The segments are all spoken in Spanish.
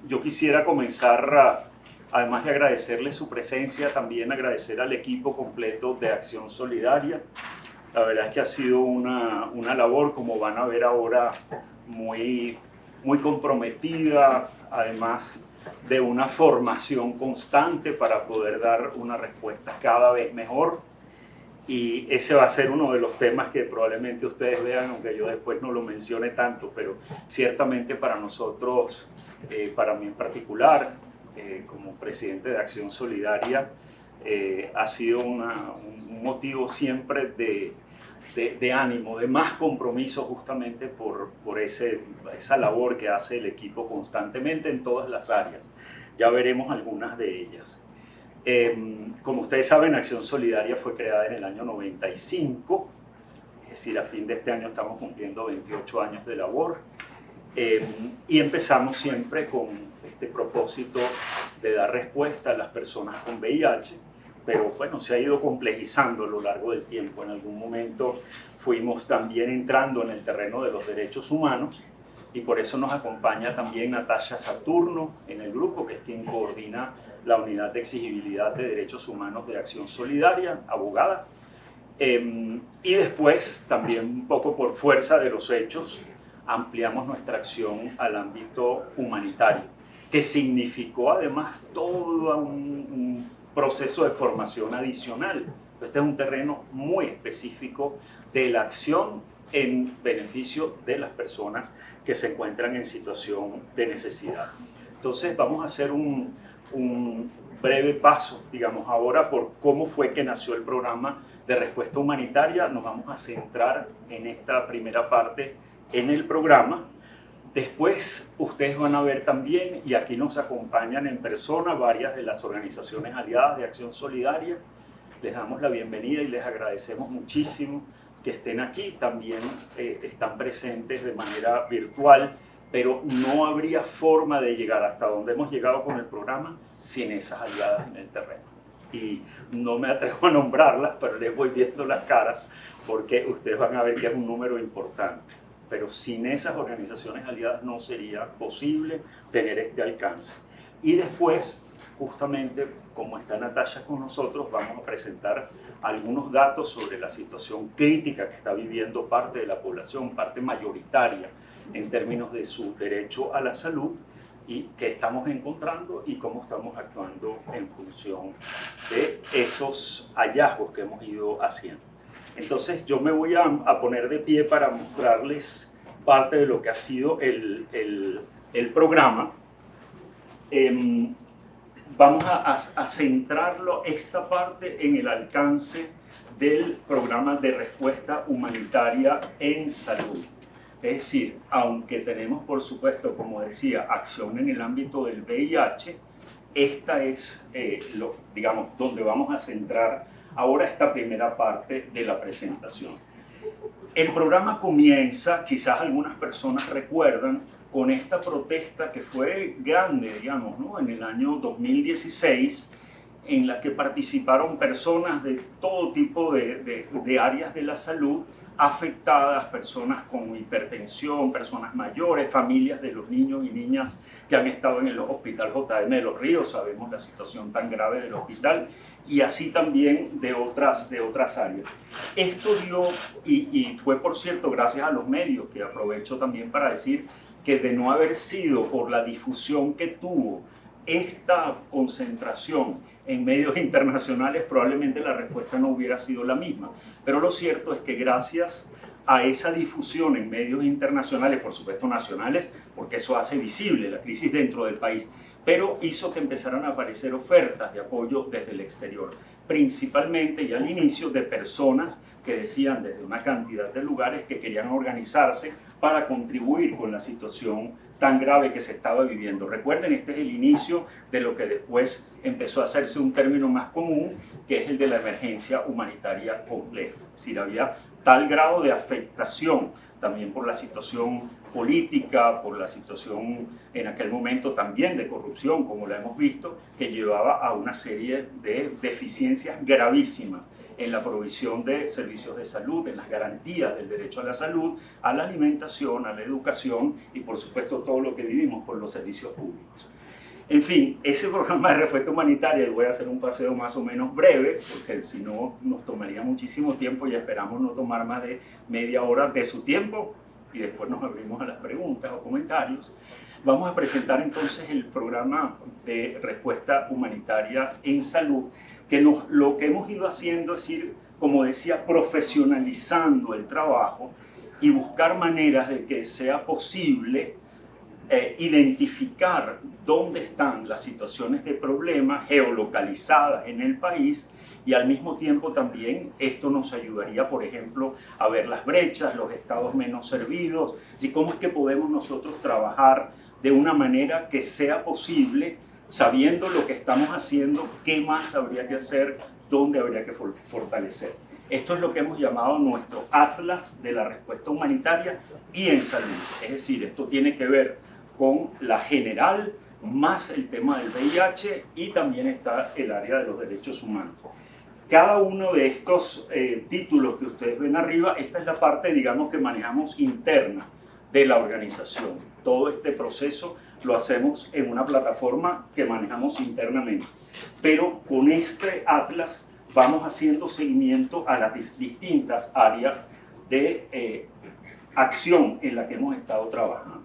yo quisiera comenzar, además de agradecerle su presencia, también agradecer al equipo completo de Acción Solidaria. La verdad es que ha sido una labor, como van a ver ahora, muy comprometida, además de una formación constante para poder dar una respuesta cada vez mejor. Y ese va a ser uno de los temas que probablemente ustedes vean, aunque yo después no lo mencione tanto, pero ciertamente para nosotros, para mí en particular, como presidente de Acción Solidaria, ha sido un motivo siempre de ánimo, de más compromiso justamente por esa labor que hace el equipo constantemente en todas las áreas. Ya veremos algunas de ellas. Como ustedes saben, Acción Solidaria fue creada en el año 95, es decir, a fin de este año estamos cumpliendo 28 años de labor, y empezamos siempre con este propósito de dar respuesta a las personas con VIH, pero bueno, se ha ido complejizando a lo largo del tiempo. En algún momento fuimos también entrando en el terreno de los derechos humanos, y por eso nos acompaña también Natasha Saturno en el grupo, que es quien coordina la Unidad de Exigibilidad de Derechos Humanos de Acción Solidaria, abogada. Y después, también un poco por fuerza de los hechos, ampliamos nuestra acción al ámbito humanitario, que significó además todo un proceso de formación adicional. Este es un terreno muy específico de la acción en beneficio de las personas que se encuentran en situación de necesidad. Entonces vamos a hacer un breve paso, digamos, ahora por cómo fue que nació el programa de respuesta humanitaria. Nos vamos a centrar en esta primera parte en el programa. Después ustedes van a ver también, y aquí nos acompañan en persona varias de las organizaciones aliadas de Acción Solidaria. Les damos la bienvenida y les agradecemos muchísimo que estén aquí. También están presentes de manera virtual, pero no habría forma de llegar hasta donde hemos llegado con el programa sin esas aliadas en el terreno. Y no me atrevo a nombrarlas, pero les voy viendo las caras porque ustedes van a ver que es un número importante. Pero sin esas organizaciones aliadas no sería posible tener este alcance. Y después, justamente como está Natasha con nosotros, vamos a presentar algunos datos sobre la situación crítica que está viviendo parte de la población, parte mayoritaria en términos de su derecho a la salud, y qué estamos encontrando y cómo estamos actuando en función de esos hallazgos que hemos ido haciendo. Entonces yo me voy a poner de pie para mostrarles parte de lo que ha sido el programa. Vamos a centrarlo, esta parte, en el alcance del programa de respuesta humanitaria en salud. Es decir, aunque tenemos, por supuesto, como decía, acción en el ámbito del VIH, esta es, digamos, donde vamos a centrar ahora esta primera parte de la presentación. El programa comienza, quizás algunas personas recuerdan, con esta protesta que fue grande, digamos, ¿no? En el año 2016, en la que participaron personas de todo tipo de áreas de la salud afectadas, personas con hipertensión, personas mayores, familias de los niños y niñas que han estado en el Hospital JM de Los Ríos. Sabemos la situación tan grave del hospital, y así también de otras áreas. Esto dio, y fue por cierto gracias a los medios, que aprovecho también para decir que de no haber sido por la difusión que tuvo esta concentración en medios internacionales, probablemente la respuesta no hubiera sido la misma. Pero lo cierto es que gracias a esa difusión en medios internacionales, por supuesto nacionales, porque eso hace visible la crisis dentro del país, pero hizo que empezaran a aparecer ofertas de apoyo desde el exterior, principalmente y al inicio de personas que decían desde una cantidad de lugares que querían organizarse para contribuir con la situación tan grave que se estaba viviendo. Recuerden, este es el inicio de lo que después empezó a hacerse un término más común, que es el de la emergencia humanitaria compleja. Es decir, había tal grado de afectación también por la situación política, por la situación en aquel momento también de corrupción, como la hemos visto, que llevaba a una serie de deficiencias gravísimas en la provisión de servicios de salud, en las garantías del derecho a la salud, a la alimentación, a la educación y por supuesto todo lo que vivimos por los servicios públicos. En fin, ese programa de respuesta humanitaria, y voy a hacer un paseo más o menos breve, porque si no nos tomaría muchísimo tiempo y esperamos no tomar más de media hora de su tiempo y después nos abrimos a las preguntas o comentarios. Vamos a presentar entonces el programa de respuesta humanitaria en salud, que lo que hemos ido haciendo es ir, como decía, profesionalizando el trabajo y buscar maneras de que sea posible identificar dónde están las situaciones de problemas geolocalizadas en el país, y al mismo tiempo también esto nos ayudaría, por ejemplo, a ver las brechas, los estados menos servidos, y cómo es que podemos nosotros trabajar de una manera que sea posible, sabiendo lo que estamos haciendo, qué más habría que hacer, dónde habría que fortalecer. Esto es lo que hemos llamado nuestro Atlas de la respuesta humanitaria y en salud. Es decir, esto tiene que ver con la general, más el tema del VIH, y también está el área de los derechos humanos. Cada uno de estos títulos que ustedes ven arriba, esta es la parte, digamos, que manejamos interna de la organización. Todo este proceso lo hacemos en una plataforma que manejamos internamente. Pero con este Atlas vamos haciendo seguimiento a las distintas áreas de acción en la que hemos estado trabajando.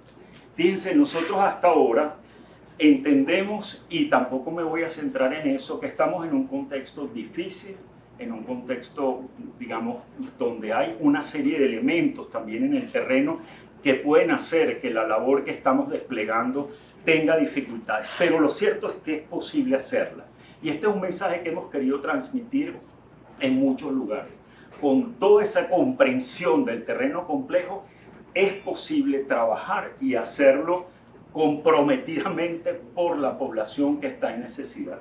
Fíjense, nosotros hasta ahora entendemos, y tampoco me voy a centrar en eso, que estamos en un contexto difícil, en un contexto, digamos, donde hay una serie de elementos también en el terreno que pueden hacer que la labor que estamos desplegando tenga dificultades. Pero lo cierto es que es posible hacerla. Y este es un mensaje que hemos querido transmitir en muchos lugares. Con toda esa comprensión del terreno complejo, es posible trabajar y hacerlo comprometidamente por la población que está en necesidad.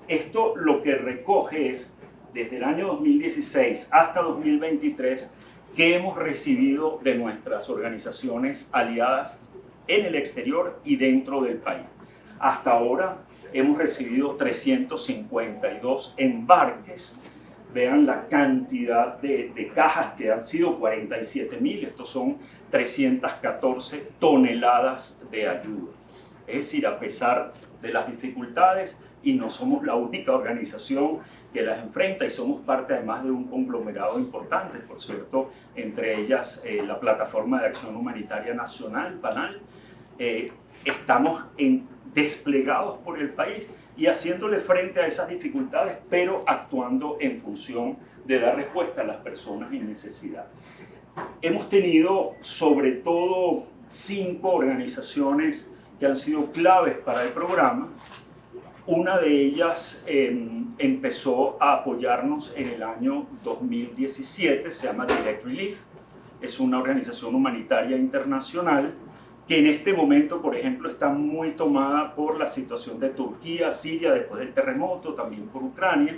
Esto lo que recoge es, desde el año 2016 hasta 2023, que hemos recibido de nuestras organizaciones aliadas en el exterior y dentro del país. Hasta ahora hemos recibido 352 embarques. Vean la cantidad de cajas que han sido 47.000, estos son 314 toneladas de ayuda. Es decir, a pesar de las dificultades, y no somos la única organización que las enfrenta, y somos parte además de un conglomerado importante, por cierto, entre ellas la Plataforma de Acción Humanitaria Nacional, PANAL, estamos desplegados por el país y haciéndole frente a esas dificultades, pero actuando en función de dar respuesta a las personas en necesidad. Hemos tenido sobre todo 5 organizaciones que han sido claves para el programa. Una de ellas empezó a apoyarnos en el año 2017, se llama Direct Relief, es una organización humanitaria internacional que en este momento, por ejemplo, está muy tomada por la situación de Turquía, Siria, después del terremoto, también por Ucrania.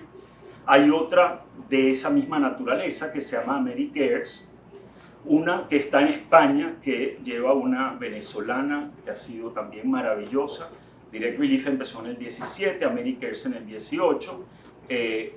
Hay otra de esa misma naturaleza que se llama AmeriCares, una que está en España, que lleva una venezolana que ha sido también maravillosa. Direct Relief empezó en el 17, AmeriCares en el 18,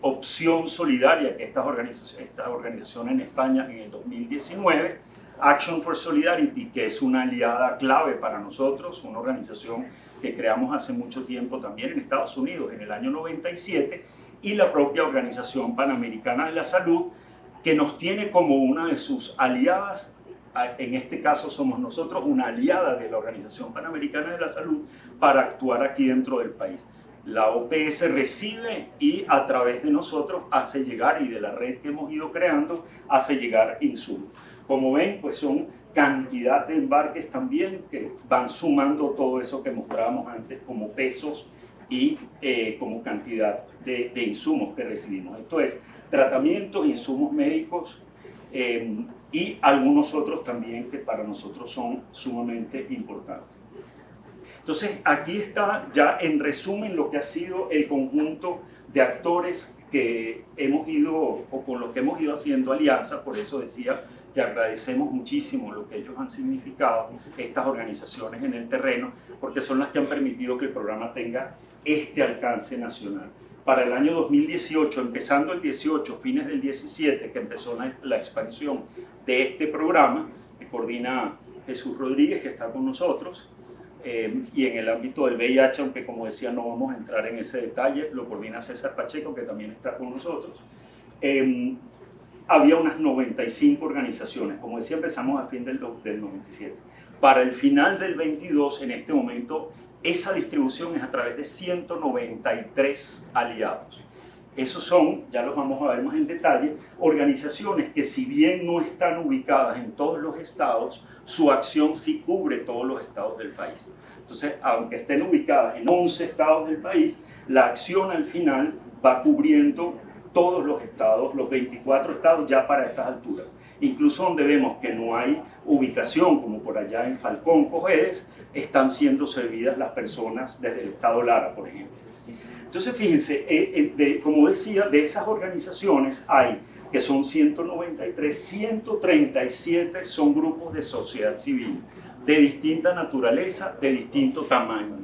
Opción Solidaria, que esta organización en España en el 2019, Action for Solidarity, que es una aliada clave para nosotros, una organización que creamos hace mucho tiempo también en Estados Unidos, en el año 97, y la propia Organización Panamericana de la Salud, que nos tiene como una de sus aliadas. En este caso somos nosotros una aliada de la Organización Panamericana de la Salud para actuar aquí dentro del país. La OPS recibe y a través de nosotros hace llegar, y de la red que hemos ido creando, hace llegar insumos. Como ven, pues son cantidad de embarques también que van sumando todo eso que mostrábamos antes como pesos y como cantidad de insumos que recibimos. Esto es tratamientos, insumos médicos y algunos otros también que para nosotros son sumamente importantes. Entonces, aquí está ya en resumen lo que ha sido el conjunto de actores que hemos ido, o con los que hemos ido haciendo alianza. Por eso decía que agradecemos muchísimo lo que ellos han significado, estas organizaciones en el terreno, porque son las que han permitido que el programa tenga este alcance nacional. Para el año 2018, empezando el 18, fines del 17, que empezó la expansión de este programa, que coordina Jesús Rodríguez, que está con nosotros, y en el ámbito del VIH, aunque como decía no vamos a entrar en ese detalle, lo coordina César Pacheco, que también está con nosotros. Había unas 95 organizaciones, como decía empezamos a fin del 97. Para el final del 22, en este momento, esa distribución es a través de 193 aliados. Esos son, ya los vamos a ver más en detalle, organizaciones que si bien no están ubicadas en todos los estados, su acción sí cubre todos los estados del país. Entonces, aunque estén ubicadas en 11 estados del país, la acción al final va cubriendo todos los estados, los 24 estados ya para estas alturas. Incluso donde vemos que no hay ubicación, como por allá en Falcón, Cojedes, están siendo servidas las personas desde el estado Lara, por ejemplo. Entonces, fíjense, como decía, de esas organizaciones hay, que son 193, 137 son grupos de sociedad civil, de distinta naturaleza, de distinto tamaño.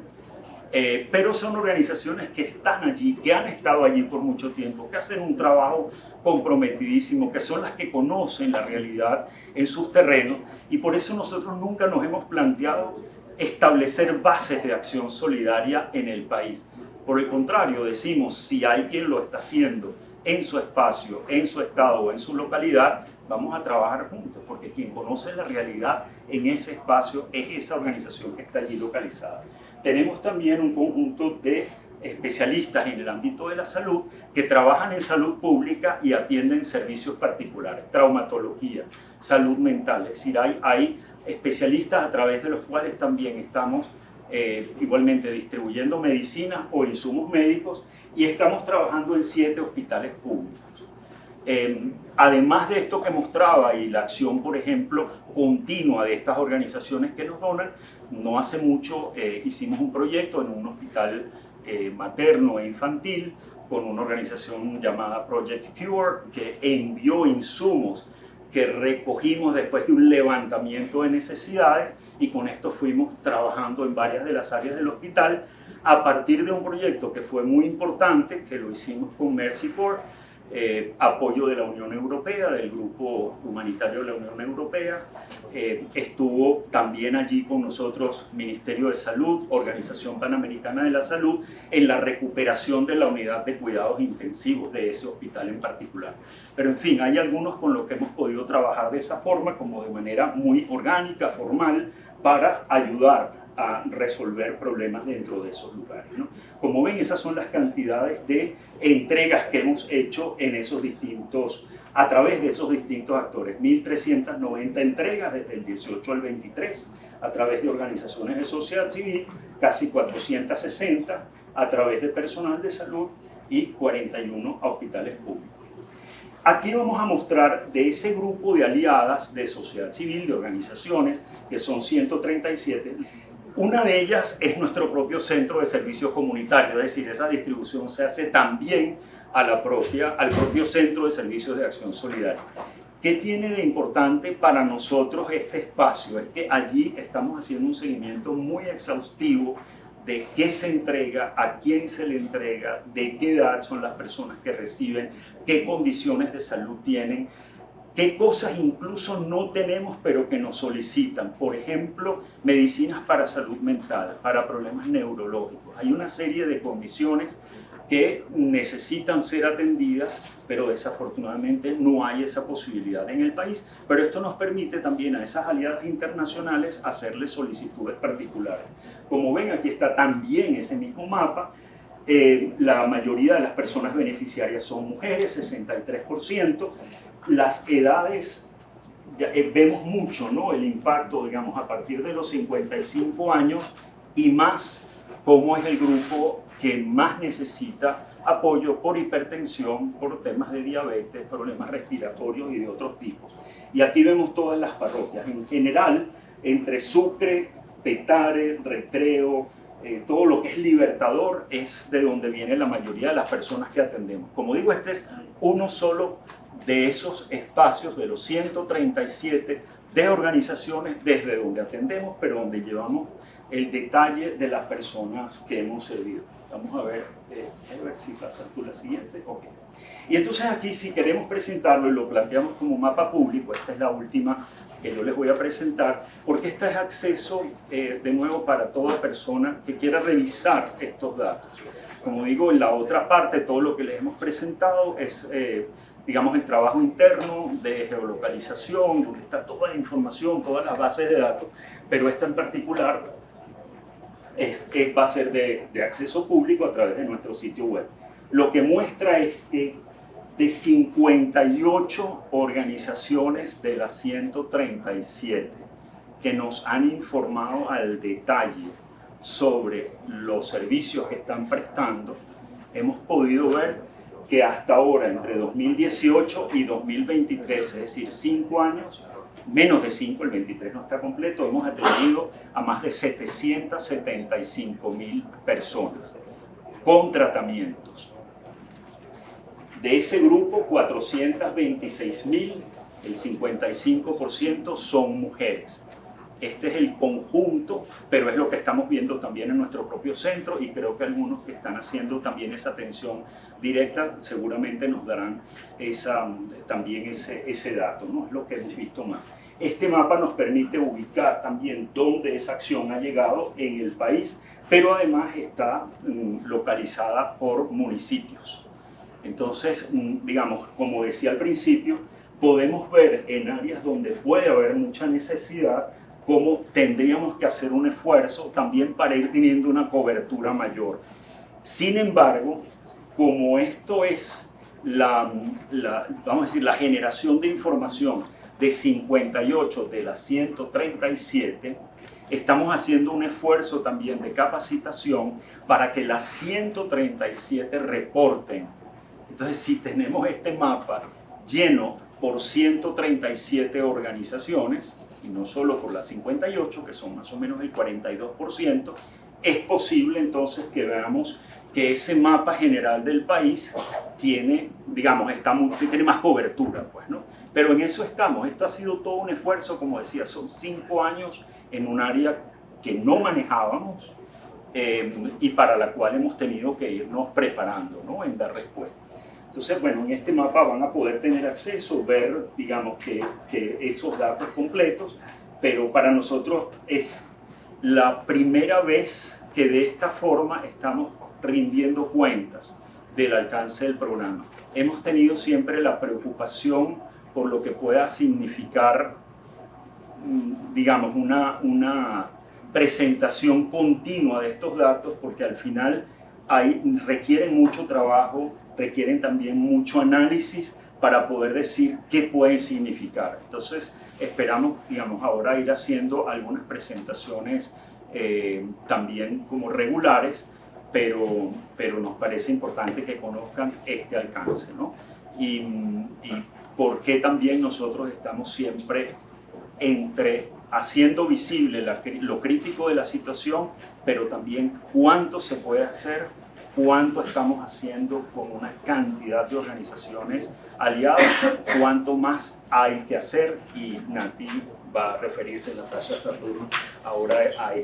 Pero son organizaciones que están allí, que han estado allí por mucho tiempo, que hacen un trabajo comprometidísimo, que son las que conocen la realidad en sus terrenos, y por eso nosotros nunca nos hemos planteado establecer bases de acción solidaria en el país. Por el contrario, decimos, si hay quien lo está haciendo en su espacio, en su estado o en su localidad, vamos a trabajar juntos, porque quien conoce la realidad en ese espacio es esa organización que está allí localizada. Tenemos también un conjunto de especialistas en el ámbito de la salud que trabajan en salud pública y atienden servicios particulares, traumatología, salud mental. Es decir, hay especialistas a través de los cuales también estamos igualmente distribuyendo medicinas o insumos médicos y estamos trabajando en 7 hospitales públicos. Además de esto que mostraba y la acción, por ejemplo, continua de estas organizaciones que nos donan, no hace mucho hicimos un proyecto en un hospital materno e infantil con una organización llamada Project Cure que envió insumos que recogimos después de un levantamiento de necesidades y con esto fuimos trabajando en varias de las áreas del hospital a partir de un proyecto que fue muy importante, que lo hicimos con Mercy Corps, apoyo de la Unión Europea, del Grupo Humanitario de la Unión Europea. Estuvo también allí con nosotros Ministerio de Salud, Organización Panamericana de la Salud, en la recuperación de la unidad de cuidados intensivos de ese hospital en particular. Pero en fin, hay algunos con los que hemos podido trabajar de esa forma, como de manera muy orgánica, formal, para ayudar a resolver problemas dentro de esos lugares, ¿no? Como ven, esas son las cantidades de entregas que hemos hecho en esos distintos, a través de esos distintos actores. 1.390 entregas desde el 18 al 23 a través de organizaciones de sociedad civil, casi 460 a través de personal de salud y 41 a hospitales públicos. Aquí vamos a mostrar de ese grupo de aliadas de sociedad civil, de organizaciones, que son 137, una de ellas es nuestro propio centro de servicios comunitarios, es decir, esa distribución se hace también al propio centro de servicios de acción solidaria. ¿Qué tiene de importante para nosotros este espacio? Es que allí estamos haciendo un seguimiento muy exhaustivo de qué se entrega, a quién se le entrega, de qué edad son las personas que reciben, qué condiciones de salud tienen, qué cosas incluso no tenemos pero que nos solicitan. Por ejemplo, medicinas para salud mental, para problemas neurológicos. Hay una serie de condiciones que necesitan ser atendidas, pero desafortunadamente no hay esa posibilidad en el país. Pero esto nos permite también a esas aliadas internacionales hacerles solicitudes particulares. Como ven, aquí está también ese mismo mapa. La mayoría de las personas beneficiarias son mujeres, 63%. Las edades, vemos mucho, ¿no? El impacto, digamos, a partir de los 55 años y más, cómo es el grupo que más necesita apoyo por hipertensión, por temas de diabetes, problemas respiratorios y de otros tipos. Y aquí vemos todas las parroquias. En general, entre Sucre, Petare, Recreo, todo lo que es Libertador, es de donde viene la mayoría de las personas que atendemos. Como digo, este es uno solo de esos espacios, de los 137 de organizaciones desde donde atendemos, pero donde llevamos el detalle de las personas que hemos servido. Vamos a ver si pasas tú la siguiente. Okay. Y entonces aquí, si queremos presentarlo y lo planteamos como mapa público, esta es la última que yo les voy a presentar, porque este es acceso, de nuevo, para toda persona que quiera revisar estos datos. Como digo, en la otra parte, todo lo que les hemos presentado es, digamos, el trabajo interno de geolocalización, donde está toda la información, todas las bases de datos, pero esta en particular va a ser de acceso público a través de nuestro sitio web. Lo que muestra es que de 58 organizaciones de las 137 que nos han informado al detalle sobre los servicios que están prestando, hemos podido ver que hasta ahora, entre 2018 y 2023, es decir, 5 años, menos de 5, el 23 no está completo, hemos atendido a más de 775.000 personas con tratamientos. De ese grupo, 426.000, el 55%, son mujeres. Este es el conjunto, pero es lo que estamos viendo también en nuestro propio centro, y creo que algunos que están haciendo también esa atención directa seguramente nos darán también ese dato, ¿no? Es lo que hemos visto más. Este mapa nos permite ubicar también dónde esa acción ha llegado en el país, pero además está localizada por municipios. Entonces, digamos, como decía al principio, podemos ver en áreas donde puede haber mucha necesidad cómo tendríamos que hacer un esfuerzo también para ir teniendo una cobertura mayor. Sin embargo, como esto es vamos a decir, la generación de información de 58 de las 137, estamos haciendo un esfuerzo también de capacitación para que las 137 reporten. Entonces, si tenemos este mapa lleno por 137 organizaciones, y no solo por las 58, que son más o menos el 42%, es posible entonces que veamos que ese mapa general del país tiene, digamos, tiene más cobertura, pues, ¿no? Pero en eso estamos. Esto ha sido todo un esfuerzo, como decía, son 5 años en un área que no manejábamos y para la cual hemos tenido que irnos preparando, ¿no?, en dar respuesta. Entonces, bueno, en este mapa van a poder tener acceso, ver, digamos, que esos datos completos, pero para nosotros es la primera vez que de esta forma estamos rindiendo cuentas del alcance del programa. Hemos tenido siempre la preocupación por lo que pueda significar, digamos, una presentación continua de estos datos, porque al final requieren mucho trabajo, requieren también mucho análisis para poder decir qué pueden significar. Entonces, esperamos, digamos, ahora ir haciendo algunas presentaciones también como regulares, pero nos parece importante que conozcan este alcance, ¿no? Y por qué también nosotros estamos siempre haciendo visible lo crítico de la situación, pero también cuánto se puede hacer, cuánto estamos haciendo con una cantidad de organizaciones aliadas, cuánto más hay que hacer, y Nati va a referirse, Natasha Saturno, ahora a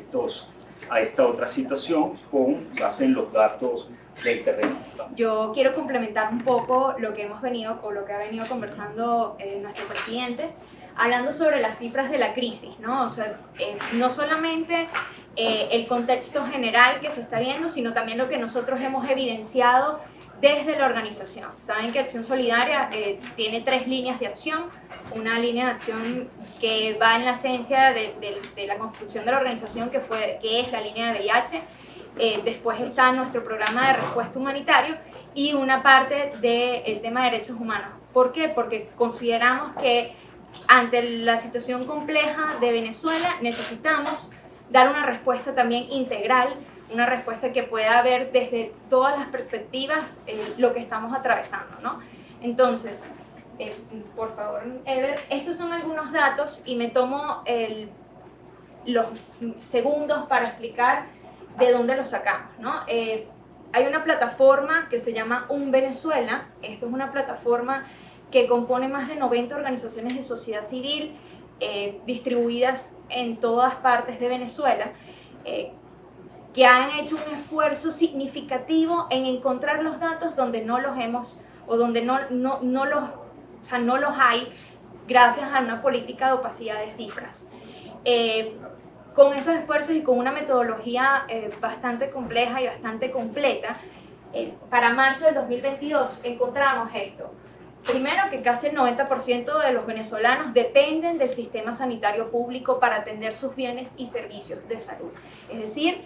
esta otra situación con base en los datos del terreno. Yo quiero complementar un poco lo que hemos venido, o lo que ha venido conversando nuestro presidente, hablando sobre las cifras de la crisis, ¿no? O sea, no solamente el contexto general que se está viendo, sino también lo que nosotros hemos evidenciado desde la organización. Saben que Acción Solidaria tiene 3 líneas de acción. Una línea de acción que va en la esencia de la construcción de la organización, que es la línea de VIH. Después está nuestro programa de respuesta humanitario y una parte del tema de derechos humanos. ¿Por qué? Porque consideramos que ante la situación compleja de Venezuela necesitamos dar una respuesta también integral, una respuesta que pueda ver desde todas las perspectivas lo que estamos atravesando, ¿no? Entonces, por favor, Ever, estos son algunos datos y me tomo los segundos para explicar de dónde los sacamos, ¿no? Hay una plataforma que se llama Un Venezuela. Esto es una plataforma que compone más de 90 organizaciones de sociedad civil distribuidas en todas partes de Venezuela, que han hecho un esfuerzo significativo en encontrar los datos donde no los hemos, o donde no los hay, gracias a una política de opacidad de cifras. Con esos esfuerzos y con una metodología bastante compleja y bastante completa, para marzo del 2022 encontramos esto. Primero, que casi el 90% de los venezolanos dependen del sistema sanitario público para atender sus bienes y servicios de salud. Es decir,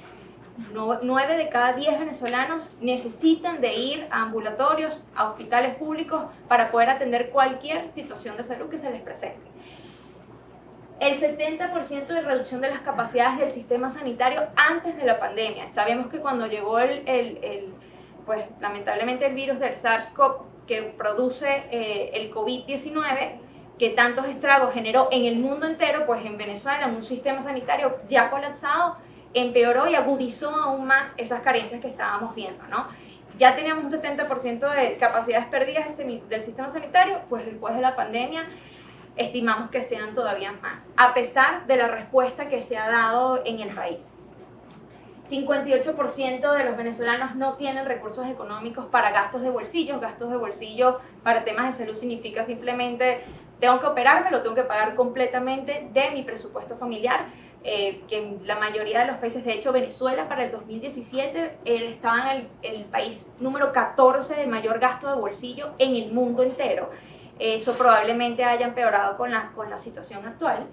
9 de cada 10 venezolanos necesitan de ir a ambulatorios, a hospitales públicos para poder atender cualquier situación de salud que se les presente. El 70% de reducción de las capacidades del sistema sanitario antes de la pandemia. Sabemos que cuando llegó pues lamentablemente el virus del SARS-CoV que produce el COVID-19, que tantos estragos generó en el mundo entero, pues en Venezuela, en un sistema sanitario ya colapsado, empeoró y agudizó aún más esas carencias que estábamos viendo, ¿no? Ya teníamos un 70% de capacidades perdidas del sistema sanitario, pues después de la pandemia estimamos que sean todavía más, a pesar de la respuesta que se ha dado en el país. 58% de los venezolanos no tienen recursos económicos para gastos de bolsillo. Gastos de bolsillo para temas de salud significa simplemente tengo que operarme, lo tengo que pagar completamente de mi presupuesto familiar, que en la mayoría de los países, de hecho Venezuela para el 2017 estaba en el país número 14 de mayor gasto de bolsillo en el mundo entero. Eso probablemente haya empeorado con la situación actual.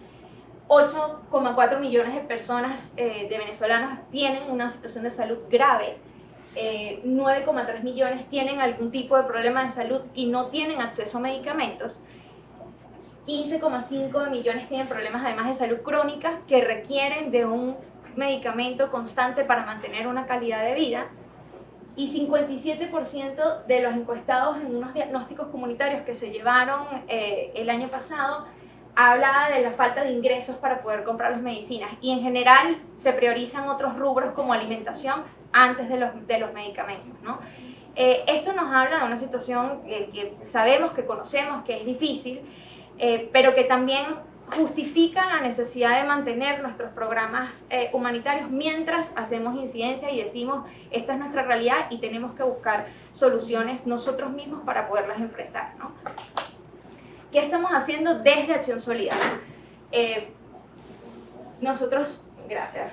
8,4 millones de personas de venezolanos tienen una situación de salud grave, 9,3 millones tienen algún tipo de problema de salud y no tienen acceso a medicamentos, 15,5 millones tienen problemas además de salud crónica que requieren de un medicamento constante para mantener una calidad de vida, y 57% de los encuestados en unos diagnósticos comunitarios que se llevaron el año pasado hablaba de la falta de ingresos para poder comprar las medicinas, y en general se priorizan otros rubros como alimentación antes de los medicamentos, ¿no? Esto nos habla de una situación que sabemos, que conocemos, que es difícil, pero que también justifica la necesidad de mantener nuestros programas humanitarios mientras hacemos incidencia y decimos esta es nuestra realidad y tenemos que buscar soluciones nosotros mismos para poderlas enfrentar, ¿no? ¿Qué estamos haciendo desde Acción Solidaria? Nosotros, gracias,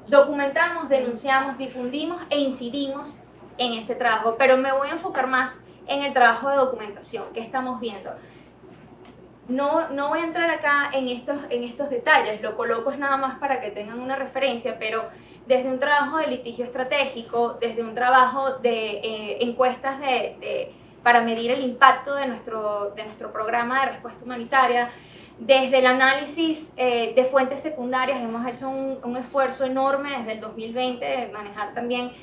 documentamos, denunciamos, difundimos e incidimos en este trabajo, pero me voy a enfocar más en el trabajo de documentación que estamos viendo. No voy a entrar acá en estos detalles, lo coloco es nada más para que tengan una referencia, pero desde un trabajo de litigio estratégico, desde un trabajo de encuestas para medir el impacto de nuestro programa de respuesta humanitaria, desde el análisis de fuentes secundarias, hemos hecho un esfuerzo enorme desde el 2020 de manejar también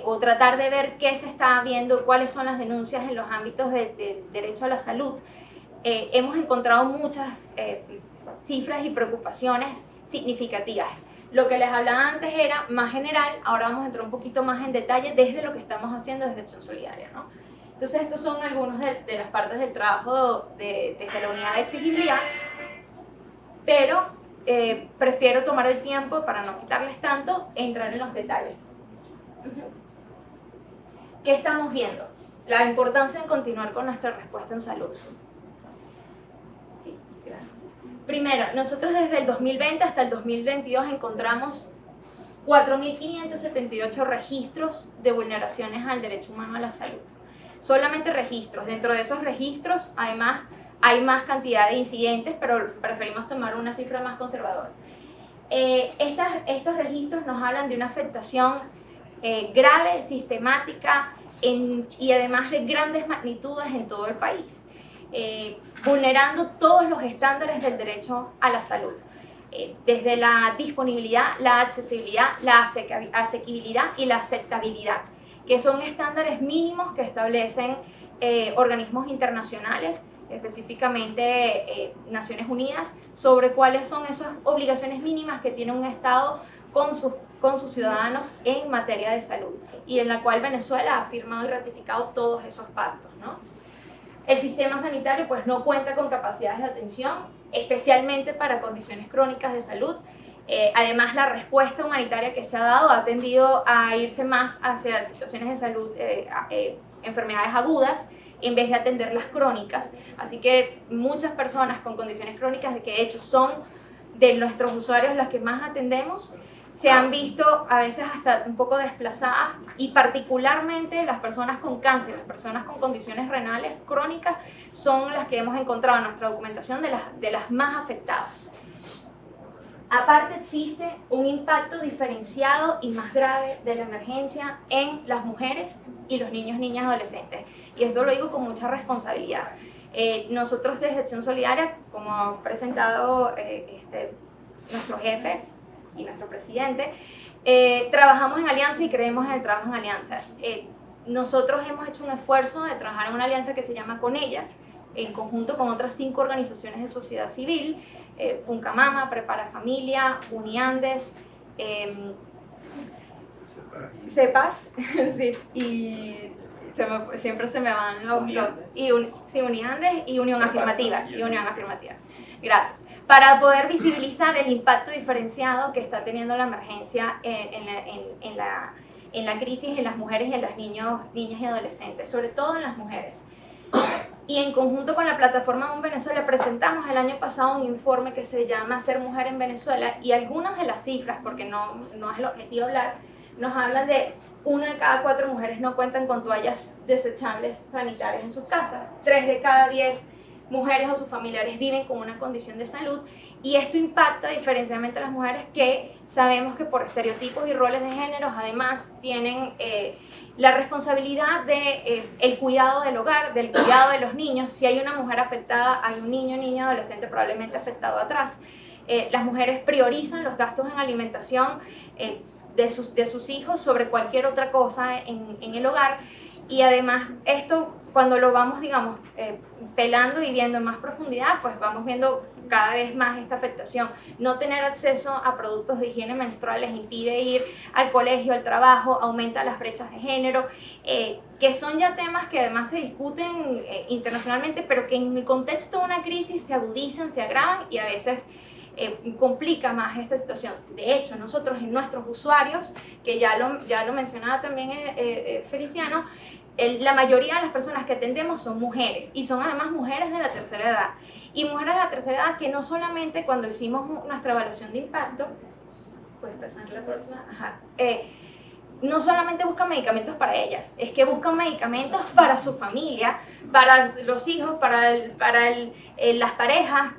o tratar de ver qué se está viendo, cuáles son las denuncias en los ámbitos del derecho a la salud. Hemos encontrado muchas cifras y preocupaciones significativas. Lo que les hablaba antes era más general, ahora vamos a entrar un poquito más en detalle desde lo que estamos haciendo desde Acción Solidaria, ¿no? Entonces estos son algunos de las partes del trabajo desde la unidad de exigibilidad, pero prefiero tomar el tiempo para no quitarles tanto e entrar en los detalles. ¿Qué estamos viendo? La importancia de continuar con nuestra respuesta en salud. Sí, gracias. Primero, nosotros desde el 2020 hasta el 2022 encontramos 4.578 registros de vulneraciones al derecho humano a la salud. Solamente registros. Dentro de esos registros, además, hay más cantidad de incidentes, pero preferimos tomar una cifra más conservadora. Estos registros nos hablan de una afectación grave, sistemática y además de grandes magnitudes en todo el país, vulnerando todos los estándares del derecho a la salud, desde la disponibilidad, la accesibilidad, la asequibilidad y la aceptabilidad, que son estándares mínimos que establecen organismos internacionales, específicamente Naciones Unidas, sobre cuáles son esas obligaciones mínimas que tiene un Estado con sus ciudadanos en materia de salud, y en la cual Venezuela ha firmado y ratificado todos esos pactos, ¿no? El sistema sanitario pues no cuenta con capacidades de atención, especialmente para condiciones crónicas de salud. Además, la respuesta humanitaria que se ha dado ha tendido a irse más hacia situaciones de salud, enfermedades agudas, en vez de atender las crónicas. Así que muchas personas con condiciones crónicas, de que de hecho son de nuestros usuarios las que más atendemos, se han visto a veces hasta un poco desplazadas, y particularmente las personas con cáncer, las personas con condiciones renales crónicas son las que hemos encontrado en nuestra documentación de las más afectadas. Aparte, existe un impacto diferenciado y más grave de la emergencia en las mujeres y los niños, niñas, adolescentes. Y esto lo digo con mucha responsabilidad. Nosotros desde Acción Solidaria, como ha presentado nuestro jefe y nuestro presidente, trabajamos en alianza y creemos en el trabajo en alianza. Nosotros hemos hecho un esfuerzo de trabajar en una alianza que se llama Con Ellas, en conjunto con otras 5 organizaciones de sociedad civil, Funcamama, Prepara Familia, Uniandes, CEPAS, sí, y siempre se me van Uniandes y Unión Afirmativa. Gracias. Para poder visibilizar el impacto diferenciado que está teniendo la emergencia en la crisis en las mujeres y en los niños, niñas y adolescentes, sobre todo en las mujeres. Y en conjunto con la plataforma Un Venezuela presentamos el año pasado un informe que se llama Ser Mujer en Venezuela, y algunas de las cifras, porque no es el objetivo hablar, nos hablan de 1 de cada 4 mujeres no cuentan con toallas desechables sanitarias en sus casas, 3 de cada 10 mujeres o sus familiares viven con una condición de salud, y esto impacta diferencialmente a las mujeres, que sabemos que por estereotipos y roles de género además tienen la responsabilidad de el cuidado del hogar, del cuidado de los niños. Si hay una mujer afectada, hay un niño, niña, adolescente probablemente afectado atrás. Las mujeres priorizan los gastos en alimentación de sus hijos sobre cualquier otra cosa en el hogar, y además esto, cuando lo vamos, digamos, pelando y viendo en más profundidad, pues vamos viendo cada vez más esta afectación. No tener acceso a productos de higiene menstrual les impide ir al colegio, al trabajo, aumenta las brechas de género, que son ya temas que además se discuten internacionalmente, pero que en el contexto de una crisis se agudizan, se agravan y a veces complica más esta situación. De hecho, nosotros en nuestros usuarios, que ya lo mencionaba también Feliciano, la mayoría de las personas que atendemos son mujeres, y son además mujeres de la tercera edad. Y mujeres de la tercera edad que no solamente cuando hicimos nuestra evaluación de impacto, pues pasar la próxima, no solamente buscan medicamentos para ellas, es que buscan medicamentos para su familia, para los hijos, para las parejas.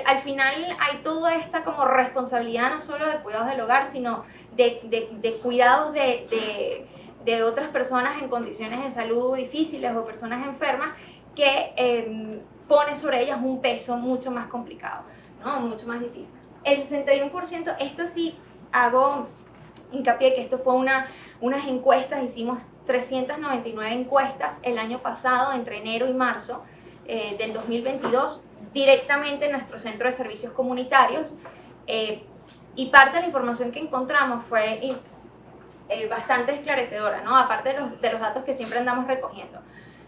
Al final hay toda esta como responsabilidad no solo de cuidados del hogar, sino de cuidados de otras personas en condiciones de salud difíciles o personas enfermas, que pone sobre ellas un peso mucho más complicado, ¿no? Mucho más difícil. El 61%, esto sí hago hincapié que esto fue unas encuestas, hicimos 399 encuestas el año pasado, entre enero y marzo del 2022, directamente en nuestro centro de servicios comunitarios, y parte de la información que encontramos fue bastante esclarecedora, ¿no? Aparte de los datos que siempre andamos recogiendo.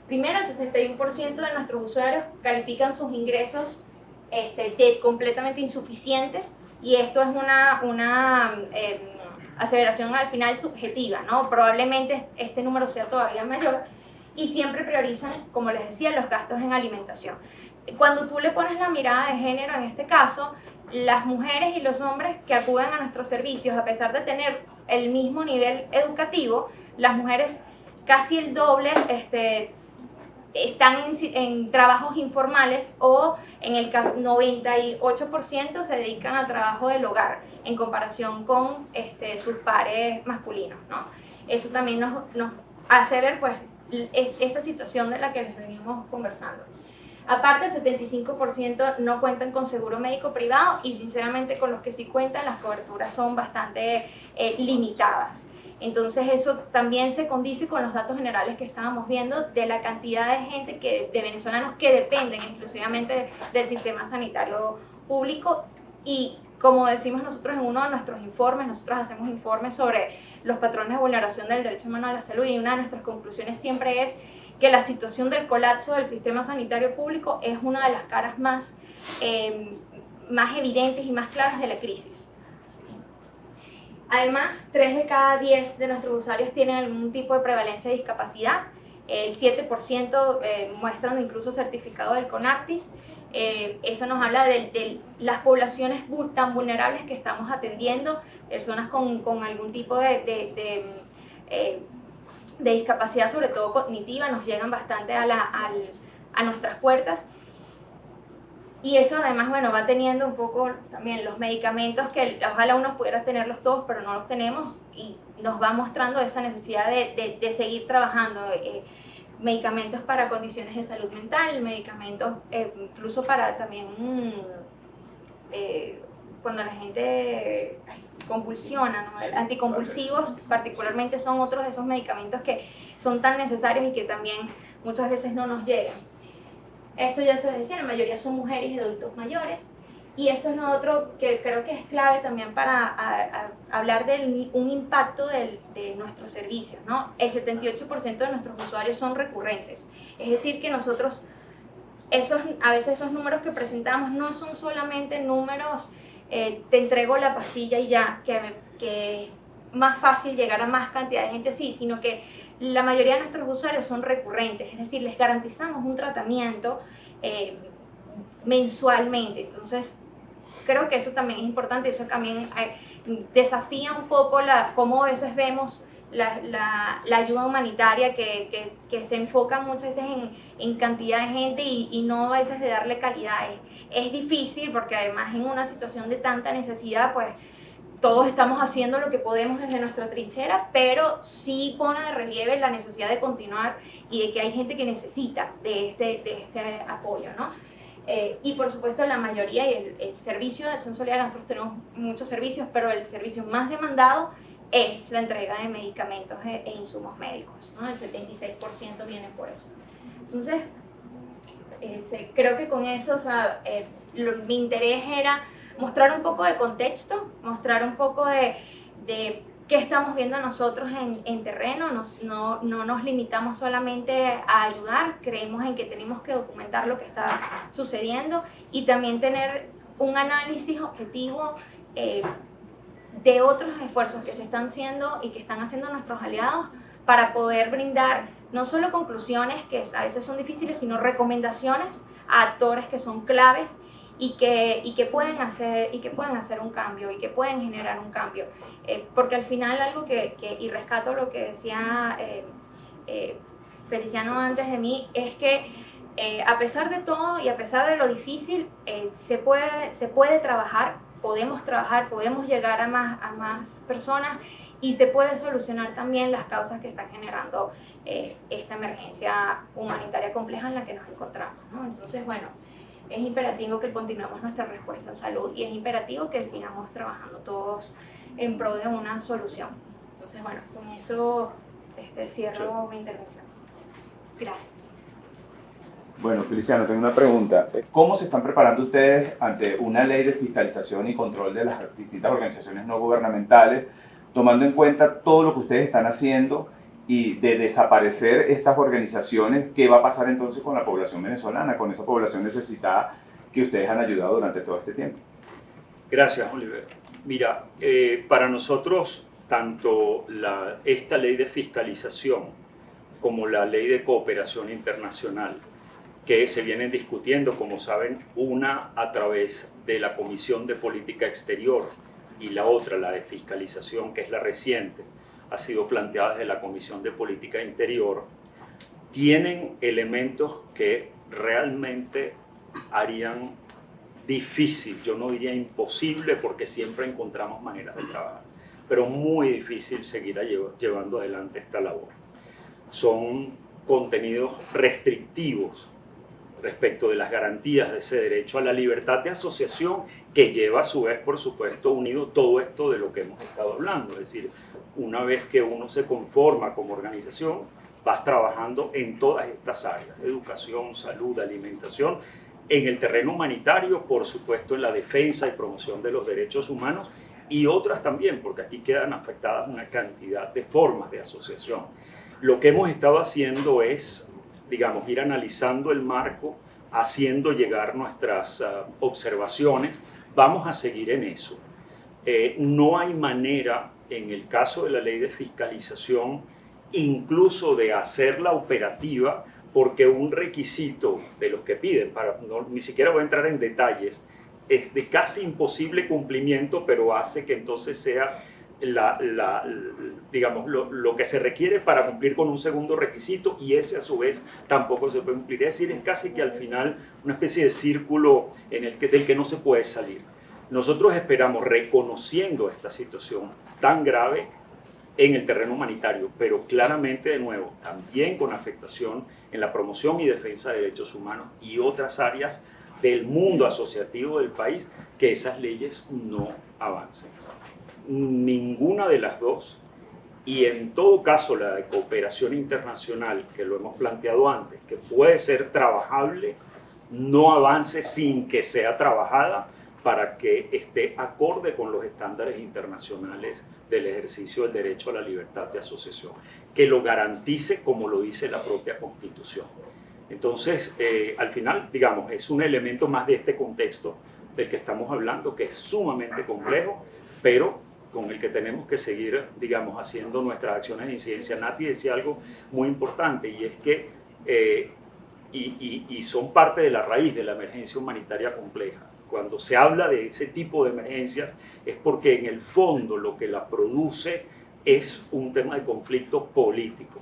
Primero, el 61% de nuestros usuarios califican sus ingresos de completamente insuficientes, y esto es una aseveración al final subjetiva, ¿no? Probablemente este número sea todavía mayor, y siempre priorizan, como les decía, los gastos en alimentación. Cuando tú le pones la mirada de género, en este caso, las mujeres y los hombres que acuden a nuestros servicios, a pesar de tener el mismo nivel educativo, las mujeres casi el doble están en trabajos informales, o en el caso 98% se dedican al trabajo del hogar en comparación con sus pares masculinos, ¿no? Eso también nos hace ver pues esa situación de la que les venimos conversando. Aparte, el 75% no cuentan con seguro médico privado, y sinceramente con los que sí cuentan las coberturas son bastante limitadas. Entonces eso también se condice con los datos generales que estábamos viendo de la cantidad de gente, de venezolanos que dependen exclusivamente del sistema sanitario público. Y como decimos nosotros en uno de nuestros informes, nosotros hacemos informes sobre los patrones de vulneración del derecho humano a la salud, y una de nuestras conclusiones siempre es que la situación del colapso del sistema sanitario público es una de las caras más evidentes y más claras de la crisis. Además, 3 de cada 10 de nuestros usuarios tienen algún tipo de prevalencia de discapacidad, el 7% muestran incluso certificado del CONACYT. Eso nos habla de las poblaciones tan vulnerables que estamos atendiendo, personas con algún tipo de discapacidad, sobre todo cognitiva, nos llegan bastante a nuestras puertas. Y eso además, bueno, va teniendo un poco también los medicamentos que ojalá uno pudiera tenerlos todos, pero no los tenemos, y nos va mostrando esa necesidad de seguir trabajando. Medicamentos para condiciones de salud mental, medicamentos incluso para también cuando la gente convulsiona, ¿no? Anticonvulsivos particularmente son otros de esos medicamentos que son tan necesarios y que también muchas veces no nos llegan. Esto ya se les decía, la mayoría son mujeres y adultos mayores. Y esto es lo otro que creo que es clave también para hablar de un impacto de nuestros servicios, ¿no? El 78% de nuestros usuarios son recurrentes. Es decir, que nosotros, a veces esos números que presentamos no son solamente números, te entrego la pastilla y ya, que es más fácil llegar a más cantidad de gente, sí, sino que la mayoría de nuestros usuarios son recurrentes. Es decir, les garantizamos un tratamiento mensualmente. Entonces, creo que eso también es importante, eso también desafía un poco cómo a veces vemos la ayuda humanitaria que se enfoca muchas veces en cantidad de gente y no a veces de darle calidad. Es difícil porque además en una situación de tanta necesidad, pues todos estamos haciendo lo que podemos desde nuestra trinchera, pero sí pone de relieve la necesidad de continuar y de que hay gente que necesita de este apoyo, ¿no? Y por supuesto la mayoría y el servicio de Acción Solidaria, nosotros tenemos muchos servicios, pero el servicio más demandado es la entrega de medicamentos e insumos médicos, ¿no? El 76% viene por eso. Entonces, creo que con eso, o sea, mi interés era mostrar un poco de contexto, mostrar un poco de qué estamos viendo nosotros en terreno. No nos limitamos solamente a ayudar, creemos en que tenemos que documentar lo que está sucediendo y también tener un análisis objetivo de otros esfuerzos que se están haciendo y que están haciendo nuestros aliados para poder brindar no solo conclusiones que a veces son difíciles, sino recomendaciones a actores que son claves y que pueden hacer un cambio y que pueden generar un cambio. Porque al final algo y rescato lo que decía Feliciano antes de mí, es que a pesar de todo y a pesar de lo difícil, se puede trabajar, podemos llegar a más personas y se puede solucionar también las causas que están generando esta emergencia humanitaria compleja en la que nos encontramos, ¿no? Entonces, bueno, es imperativo que continuemos nuestra respuesta en salud y es imperativo que sigamos trabajando todos en pro de una solución. Entonces, bueno, con eso cierro mi intervención. Gracias. Bueno, Feliciano, tengo una pregunta. ¿Cómo se están preparando ustedes ante una ley de fiscalización y control de las distintas organizaciones no gubernamentales, tomando en cuenta todo lo que ustedes están haciendo y de desaparecer estas organizaciones? ¿Qué va a pasar entonces con la población venezolana, con esa población necesitada que ustedes han ayudado durante todo este tiempo? Gracias, Oliver. Mira, para nosotros, tanto esta ley de fiscalización como la ley de cooperación internacional, que se vienen discutiendo, como saben, una a través de la Comisión de Política Exterior y la otra, la de fiscalización, que es la reciente, ha sido planteada desde la Comisión de Política Interior, tienen elementos que realmente harían difícil, yo no diría imposible, porque siempre encontramos maneras de trabajar, pero muy difícil seguir llevando adelante esta labor. Son contenidos restrictivos respecto de las garantías de ese derecho a la libertad de asociación, que lleva a su vez, por supuesto, unido todo esto de lo que hemos estado hablando. Es decir, una vez que uno se conforma como organización, vas trabajando en todas estas áreas: educación, salud, alimentación, en el terreno humanitario, por supuesto, en la defensa y promoción de los derechos humanos, y otras también, porque aquí quedan afectadas una cantidad de formas de asociación. Lo que hemos estado haciendo es, digamos, ir analizando el marco, haciendo llegar nuestras observaciones. Vamos a seguir en eso. No hay manera, en el caso de la ley de fiscalización, incluso de hacerla operativa, porque un requisito de los que piden, ni siquiera voy a entrar en detalles, es de casi imposible cumplimiento, pero hace que entonces sea digamos, lo que se requiere para cumplir con un segundo requisito, y ese a su vez tampoco se puede cumplir. Es decir, es casi que al final una especie de círculo del que no se puede salir. Nosotros esperamos, reconociendo esta situación tan grave en el terreno humanitario, pero claramente, de nuevo, también con afectación en la promoción y defensa de derechos humanos y otras áreas del mundo asociativo del país, que esas leyes no avancen. Ninguna de las dos, y en todo caso la de cooperación internacional, que lo hemos planteado antes, que puede ser trabajable, no avance sin que sea trabajada para que esté acorde con los estándares internacionales del ejercicio del derecho a la libertad de asociación, que lo garantice como lo dice la propia Constitución. Entonces, al final, digamos, es un elemento más de este contexto del que estamos hablando, que es sumamente complejo, pero con el que tenemos que seguir, digamos, haciendo nuestras acciones de incidencia. Nati decía algo muy importante, y es que, y son parte de la raíz de la emergencia humanitaria compleja. Cuando se habla de ese tipo de emergencias es porque en el fondo lo que la produce es un tema de conflicto político.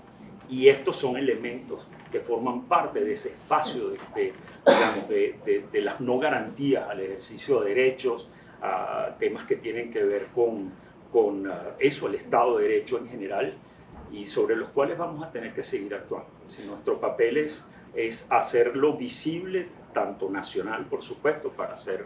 Y estos son elementos que forman parte de ese espacio digamos, de las no garantías al ejercicio de derechos, a temas que tienen que ver con eso, el Estado de Derecho en general, y sobre los cuales vamos a tener que seguir actuando. Si nuestro papel es hacerlo visible, tanto nacional, por supuesto, para hacer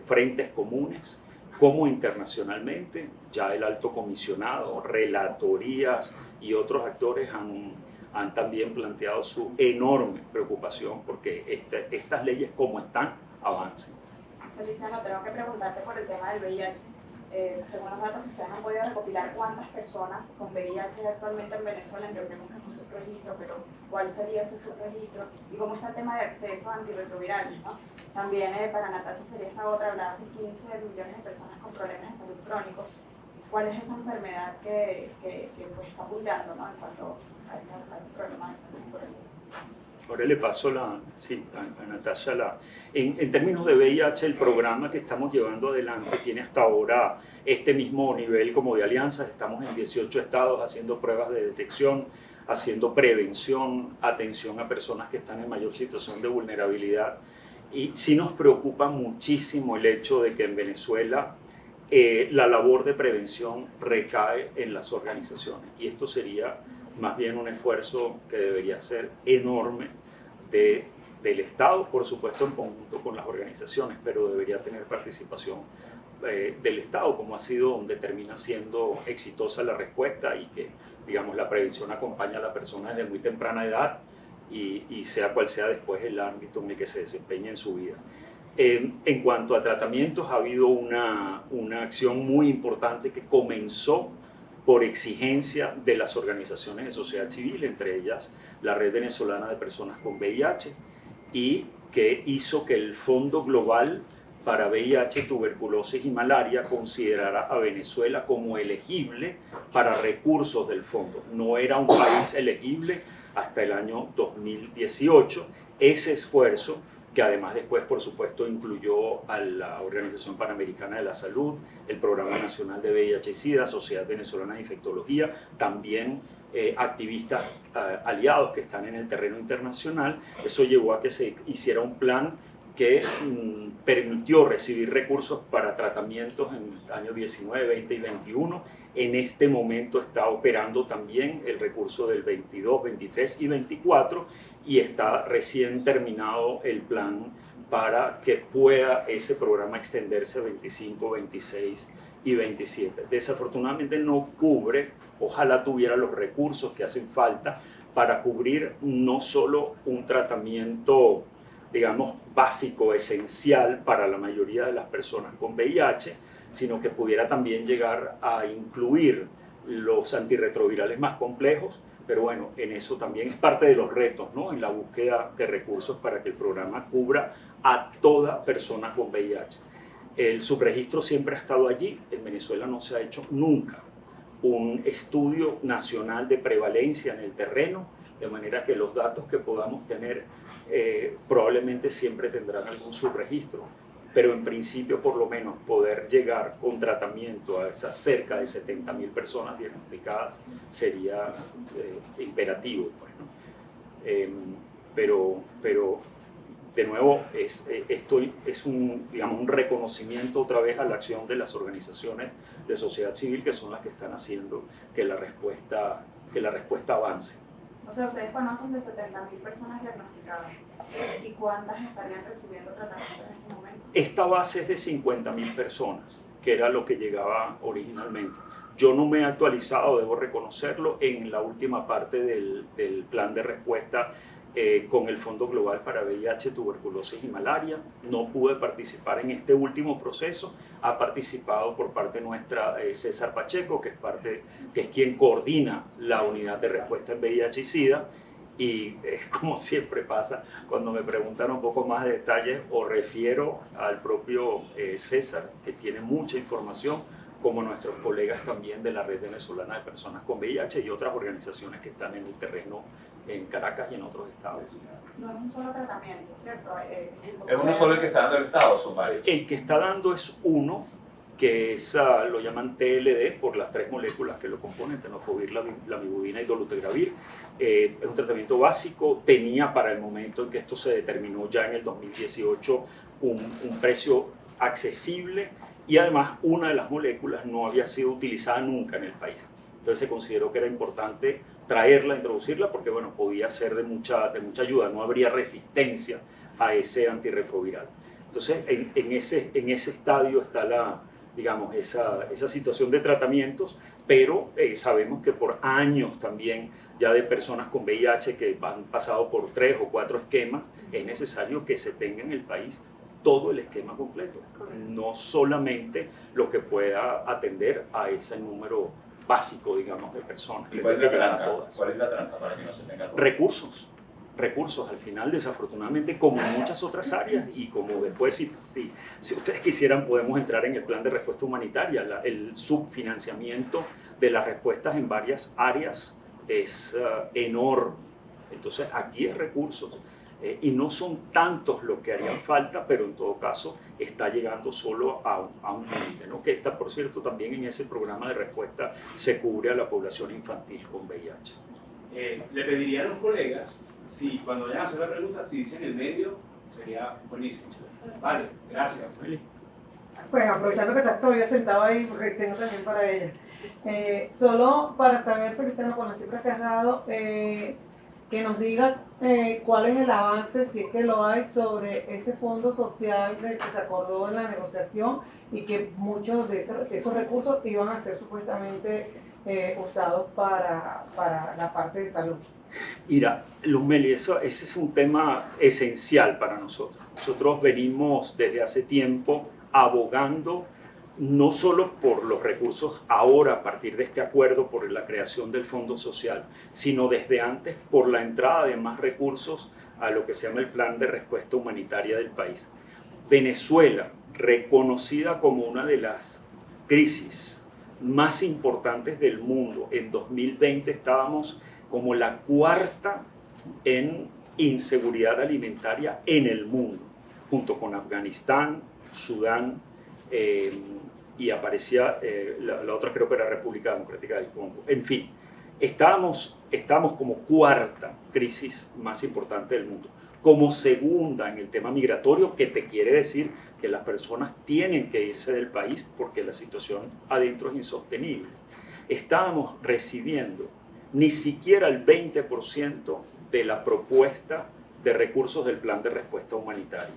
frentes comunes, como internacionalmente. Ya el alto comisionado, relatorías y otros actores han también planteado su enorme preocupación porque estas leyes, como están, avancen. Feliciano, tengo que preguntarte por el tema del VIH. Según los datos que ustedes han podido recopilar, ¿cuántas personas con VIH hay actualmente en Venezuela? Entendemos que es un subregistro, pero ¿cuál sería ese subregistro? ¿Y cómo está el tema de acceso a antirretrovirales, ¿no? También para Natasha sería esta otra, hablabas de 15 millones de personas con problemas de salud crónicos. ¿Cuál es esa enfermedad que pues, está apuntando, ¿no? En cuanto a ese problema de salud? Ahora le paso a Natasha. En términos de VIH, el programa que estamos llevando adelante tiene hasta ahora este mismo nivel como de alianzas. Estamos en 18 estados haciendo pruebas de detección, haciendo prevención, atención a personas que están en mayor situación de vulnerabilidad. Y sí nos preocupa muchísimo el hecho de que en Venezuela la labor de prevención recae en las organizaciones. Y esto sería más bien un esfuerzo que debería ser enorme del Estado, por supuesto en conjunto con las organizaciones, pero debería tener participación del Estado, como ha sido donde termina siendo exitosa la respuesta, y que, digamos, la prevención acompaña a la persona desde muy temprana edad y sea cual sea después el ámbito en el que se desempeña en su vida. En cuanto a tratamientos, ha habido una acción muy importante que comenzó por exigencia de las organizaciones de sociedad civil, entre ellas la Red Venezolana de Personas con VIH, y que hizo que el Fondo Global para VIH, Tuberculosis y Malaria considerara a Venezuela como elegible para recursos del fondo. No era un país elegible hasta el año 2018. Ese esfuerzo, que además después, por supuesto, incluyó a la Organización Panamericana de la Salud, el Programa Nacional de VIH y SIDA, Sociedad Venezolana de Infectología, también activistas aliados que están en el terreno internacional. Eso llevó a que se hiciera un plan que permitió recibir recursos para tratamientos en el año 19, 20 y 21. En este momento está operando también el recurso del 22, 23 y 24, y está recién terminado el plan para que pueda ese programa extenderse a 25, 26 y 27. Desafortunadamente no cubre, ojalá tuviera los recursos que hacen falta para cubrir no solo un tratamiento, digamos, básico, esencial para la mayoría de las personas con VIH, sino que pudiera también llegar a incluir los antirretrovirales más complejos. Pero bueno, en eso también es parte de los retos, ¿no? En la búsqueda de recursos para que el programa cubra a toda persona con VIH. El subregistro siempre ha estado allí, en Venezuela no se ha hecho nunca un estudio nacional de prevalencia en el terreno, de manera que los datos que podamos tener probablemente siempre tendrán algún subregistro, pero en principio por lo menos poder llegar con tratamiento a esas cerca de 70.000 personas diagnosticadas sería imperativo, pues, ¿no? Pero de nuevo, esto es un reconocimiento otra vez a la acción de las organizaciones de sociedad civil, que son las que están haciendo que la respuesta avance. O sea, ustedes conocen de 70.000 personas diagnosticadas. ¿Y cuántas estarían recibiendo tratamiento en este momento? Esta base es de 50.000 personas, que era lo que llegaba originalmente. Yo no me he actualizado, debo reconocerlo, en la última parte del plan de respuesta con el Fondo Global para VIH, Tuberculosis y Malaria. No pude participar en este último proceso. Ha participado por parte nuestra César Pacheco, que es quien coordina la unidad de respuesta en VIH y SIDA. Y como siempre pasa, cuando me preguntan un poco más de detalles, o refiero al propio César, que tiene mucha información, como nuestros colegas también de la Red Venezolana de Personas con VIH y otras organizaciones que están en el terreno en Caracas y en otros estados. No es un solo tratamiento, ¿cierto? ¿Es uno solo el que está dando el Estado, son varios? El que está dando es uno, que es, lo llaman TLD por las 3 moléculas que lo componen, tenofovir, lamivudina y dolutegravir. Es un tratamiento básico, tenía para el momento en que esto se determinó ya en el 2018 un precio accesible, y además una de las moléculas no había sido utilizada nunca en el país. Entonces se consideró que era importante traerla, introducirla, porque bueno, podía ser de mucha ayuda, no habría resistencia a ese antirretroviral. Entonces en ese estadio está esa situación de tratamientos, pero sabemos que por años también ya de personas con VIH que han pasado por 3 o 4 esquemas, es necesario que se tenga en el país todo el esquema completo, no solamente lo que pueda atender a ese número básico, digamos, de personas. ¿Y cuál es la tranca? ¿Cuál es la tranca para que no se tenga? Recursos al final, desafortunadamente, como en muchas otras áreas, y como después, si ustedes quisieran, podemos entrar en el plan de respuesta humanitaria. El subfinanciamiento de las respuestas en varias áreas es enorme. Entonces, aquí es recursos. Y no son tantos los que harían falta, pero en todo caso está llegando solo a un límite, ¿no? Que está, por cierto, también en ese programa de respuesta se cubre a la población infantil con VIH. Le pediría a los colegas, si cuando vayan a hacer la pregunta, si dicen el medio, sería buenísimo. Vale, gracias. Pues aprovechando que estás todavía sentado ahí, porque tengo también para ella. Solo para saber, Feliciano, con las cifras que has dado, que nos diga cuál es el avance, si es que lo hay, sobre ese fondo social del que se acordó en la negociación y que muchos de esos recursos iban a ser supuestamente usados para la parte de salud. Mira, Luzmeli, ese es un tema esencial para nosotros. Nosotros venimos desde hace tiempo abogando no solo por los recursos ahora a partir de este acuerdo por la creación del Fondo Social, sino desde antes por la entrada de más recursos a lo que se llama el Plan de Respuesta Humanitaria del país. Venezuela, reconocida como una de las crisis más importantes del mundo, en 2020 estábamos como la 4ª en inseguridad alimentaria en el mundo, junto con Afganistán, Sudán, y aparecía la otra, creo que era República Democrática del Congo. En fin, estamos como 4ª crisis más importante del mundo. Como 2ª en el tema migratorio, que te quiere decir que las personas tienen que irse del país porque la situación adentro es insostenible. Estábamos recibiendo ni siquiera el 20% de la propuesta de recursos del Plan de Respuesta Humanitaria.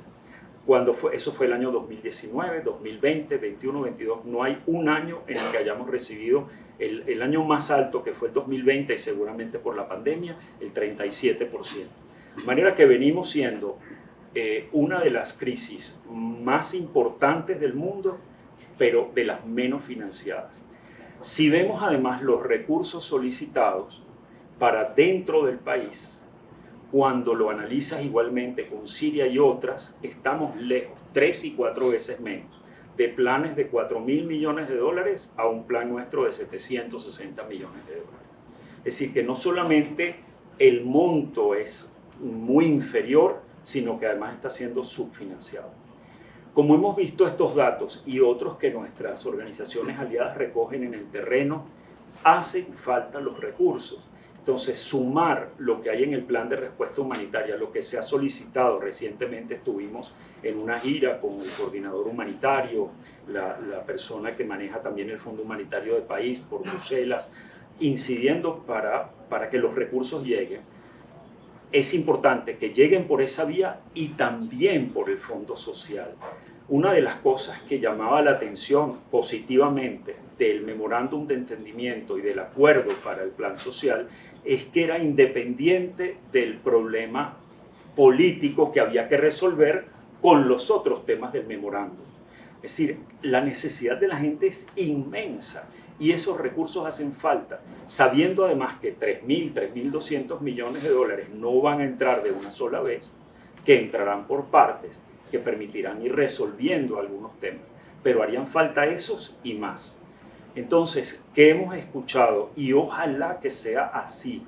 Eso fue el año 2019, 2020, 21, 22, no hay un año en el que hayamos recibido el año más alto, que fue el 2020, y seguramente por la pandemia, el 37%. De manera que venimos siendo una de las crisis más importantes del mundo, pero de las menos financiadas. Si vemos además los recursos solicitados para dentro del país, cuando lo analizas igualmente con Siria y otras, estamos lejos, 3 y 4 veces menos de planes de 4.000 millones de dólares a un plan nuestro de 760 millones de dólares. Es decir, que no solamente el monto es muy inferior, sino que además está siendo subfinanciado. Como hemos visto estos datos y otros que nuestras organizaciones aliadas recogen en el terreno, hacen falta los recursos. Entonces, sumar lo que hay en el plan de respuesta humanitaria, lo que se ha solicitado recientemente, estuvimos en una gira con el coordinador humanitario, la persona que maneja también el Fondo Humanitario del país por Bruselas, incidiendo para que los recursos lleguen. Es importante que lleguen por esa vía y también por el Fondo Social. Una de las cosas que llamaba la atención positivamente del memorándum de entendimiento y del acuerdo para el plan social es que era independiente del problema político que había que resolver con los otros temas del memorándum. Es decir, la necesidad de la gente es inmensa y esos recursos hacen falta, sabiendo además que 3.200 millones de dólares no van a entrar de una sola vez, que entrarán por partes, que permitirán ir resolviendo algunos temas, pero harían falta esos y más. Entonces, ¿qué hemos escuchado? Y ojalá que sea así,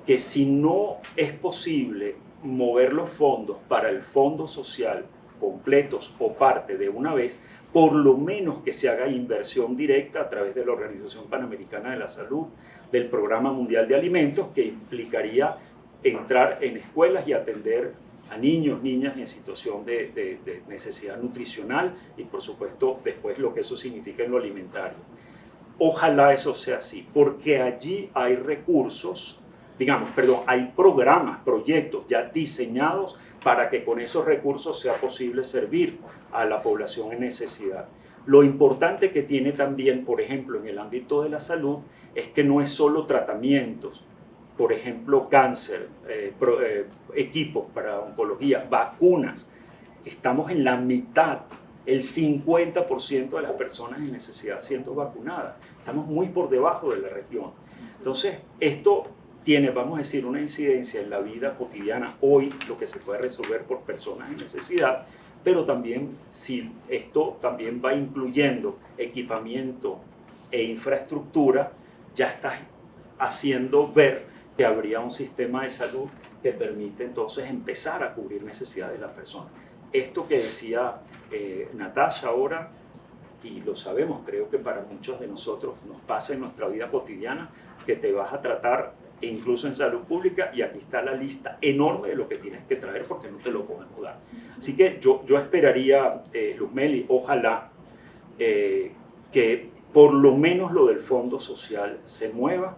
que si no es posible mover los fondos para el Fondo Social completos o parte de una vez, por lo menos que se haga inversión directa a través de la Organización Panamericana de la Salud, del Programa Mundial de Alimentos, que implicaría entrar en escuelas y atender a niños, niñas en situación de necesidad nutricional y por supuesto después lo que eso significa en lo alimentario. Ojalá eso sea así, porque allí hay recursos, hay programas, proyectos ya diseñados para que con esos recursos sea posible servir a la población en necesidad. Lo importante que tiene también, por ejemplo, en el ámbito de la salud, es que no es solo tratamientos, por ejemplo, cáncer, equipos para oncología, vacunas. Estamos en la mitad, el 50% de las personas en necesidad siendo vacunadas. Estamos muy por debajo de la región. Entonces, esto tiene, vamos a decir, una incidencia en la vida cotidiana hoy, lo que se puede resolver por personas en necesidad, pero también si esto también va incluyendo equipamiento e infraestructura, ya está haciendo ver que habría un sistema de salud que permite entonces empezar a cubrir necesidades de las personas. Esto que decía Natasha ahora, y lo sabemos, creo que para muchos de nosotros nos pasa en nuestra vida cotidiana, que te vas a tratar incluso en salud pública y aquí está la lista enorme de lo que tienes que traer porque no te lo podemos dar. Así que yo esperaría, Luzmeli, ojalá que por lo menos lo del Fondo Social se mueva.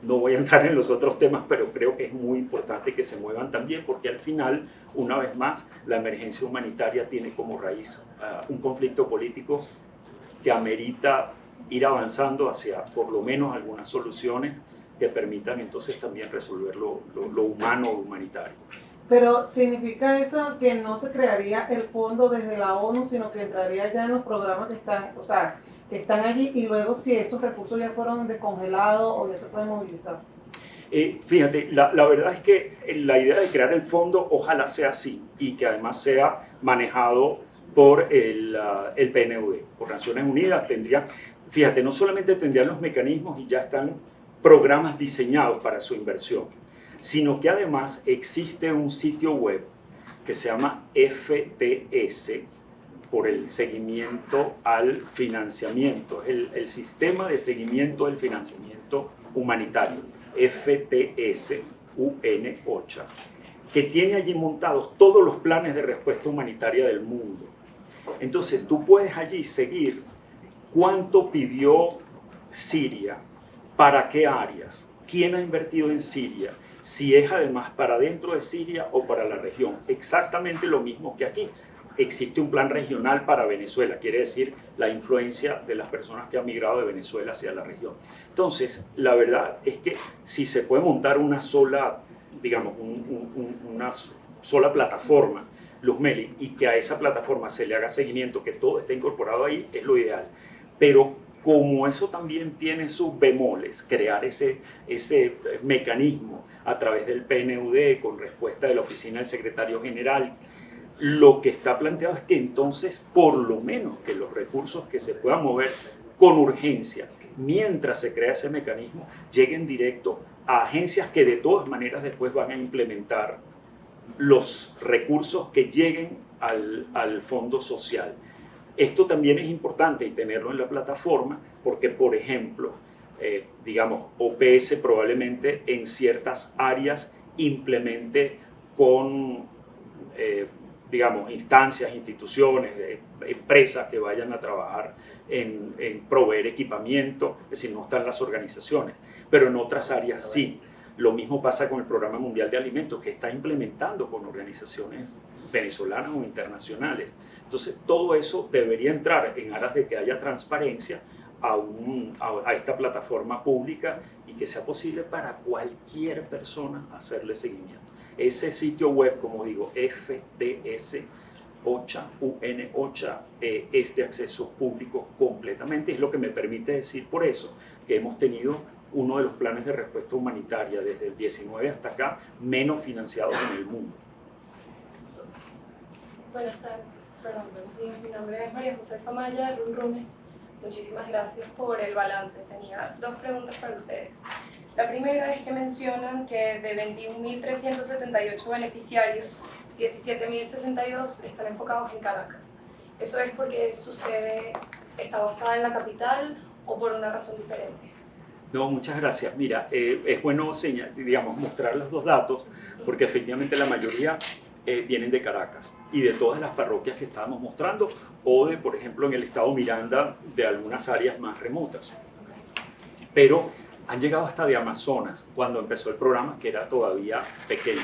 No voy a entrar en los otros temas, pero creo que es muy importante que se muevan también porque al final, una vez más, la emergencia humanitaria tiene como raíz un conflicto político que amerita ir avanzando hacia por lo menos algunas soluciones que permitan entonces también resolver lo humano o humanitario. Pero ¿significa eso que no se crearía el fondo desde la ONU, sino que entraría ya en los programas que están allí y luego si esos recursos ya fueron descongelados o ya se pueden movilizar? Fíjate, la verdad es que la idea de crear el fondo ojalá sea así y que además sea manejado por el PNUD, por Naciones Unidas. Fíjate, no solamente tendrían los mecanismos y ya están programas diseñados para su inversión, sino que además existe un sitio web que se llama FTS, por el seguimiento al financiamiento, el sistema de seguimiento del financiamiento humanitario, FTS UN-OCHA, que tiene allí montados todos los planes de respuesta humanitaria del mundo. Entonces tú puedes allí seguir cuánto pidió Siria, para qué áreas, quién ha invertido en Siria, si es además para dentro de Siria o para la región. Exactamente lo mismo que aquí. Existe un plan regional para Venezuela, quiere decir la influencia de las personas que han migrado de Venezuela hacia la región. Entonces, la verdad es que si se puede montar una sola, una sola plataforma, Luzmeli, y que a esa plataforma se le haga seguimiento, que todo esté incorporado ahí, es lo ideal. Pero como eso también tiene sus bemoles, crear ese mecanismo a través del PNUD con respuesta de la Oficina del Secretario General, Lo que está planteado es que entonces, por lo menos, que los recursos que se puedan mover con urgencia, mientras se crea ese mecanismo, lleguen directo a agencias que de todas maneras después van a implementar los recursos que lleguen al fondo social. Esto también es importante y tenerlo en la plataforma porque, por ejemplo, digamos, OPS probablemente en ciertas áreas implemente con, digamos, instancias, instituciones, empresas que vayan a trabajar en proveer equipamiento, es decir, no están las organizaciones, pero en otras áreas sí. Lo mismo pasa con el Programa Mundial de Alimentos, que está implementando con organizaciones venezolanas o internacionales. Entonces, todo eso debería entrar en aras de que haya transparencia a esta plataforma pública y que sea posible para cualquier persona hacerle seguimiento. Ese sitio web, como digo, FDS OCHA, UN OCHA, es de acceso público completamente. Es lo que me permite decir por eso que hemos tenido uno de los planes de respuesta humanitaria desde el 19 hasta acá menos financiados en el mundo. Buenas tardes, perdón, buenos días. Mi nombre es María Josefa Maya Runrunes. Muchísimas gracias por el balance. Tenía dos preguntas para ustedes. La primera es que mencionan que de 21.378 beneficiarios, 17.062 están enfocados en Caracas. ¿Eso es porque su sede está basada en la capital o por una razón diferente? No, muchas gracias. Mira, es bueno digamos, mostrar los dos datos porque efectivamente la mayoría vienen de Caracas y de todas las parroquias que estábamos mostrando o de, por ejemplo, en el estado Miranda, de algunas áreas más remotas. Pero han llegado hasta de Amazonas cuando empezó el programa, que era todavía pequeño.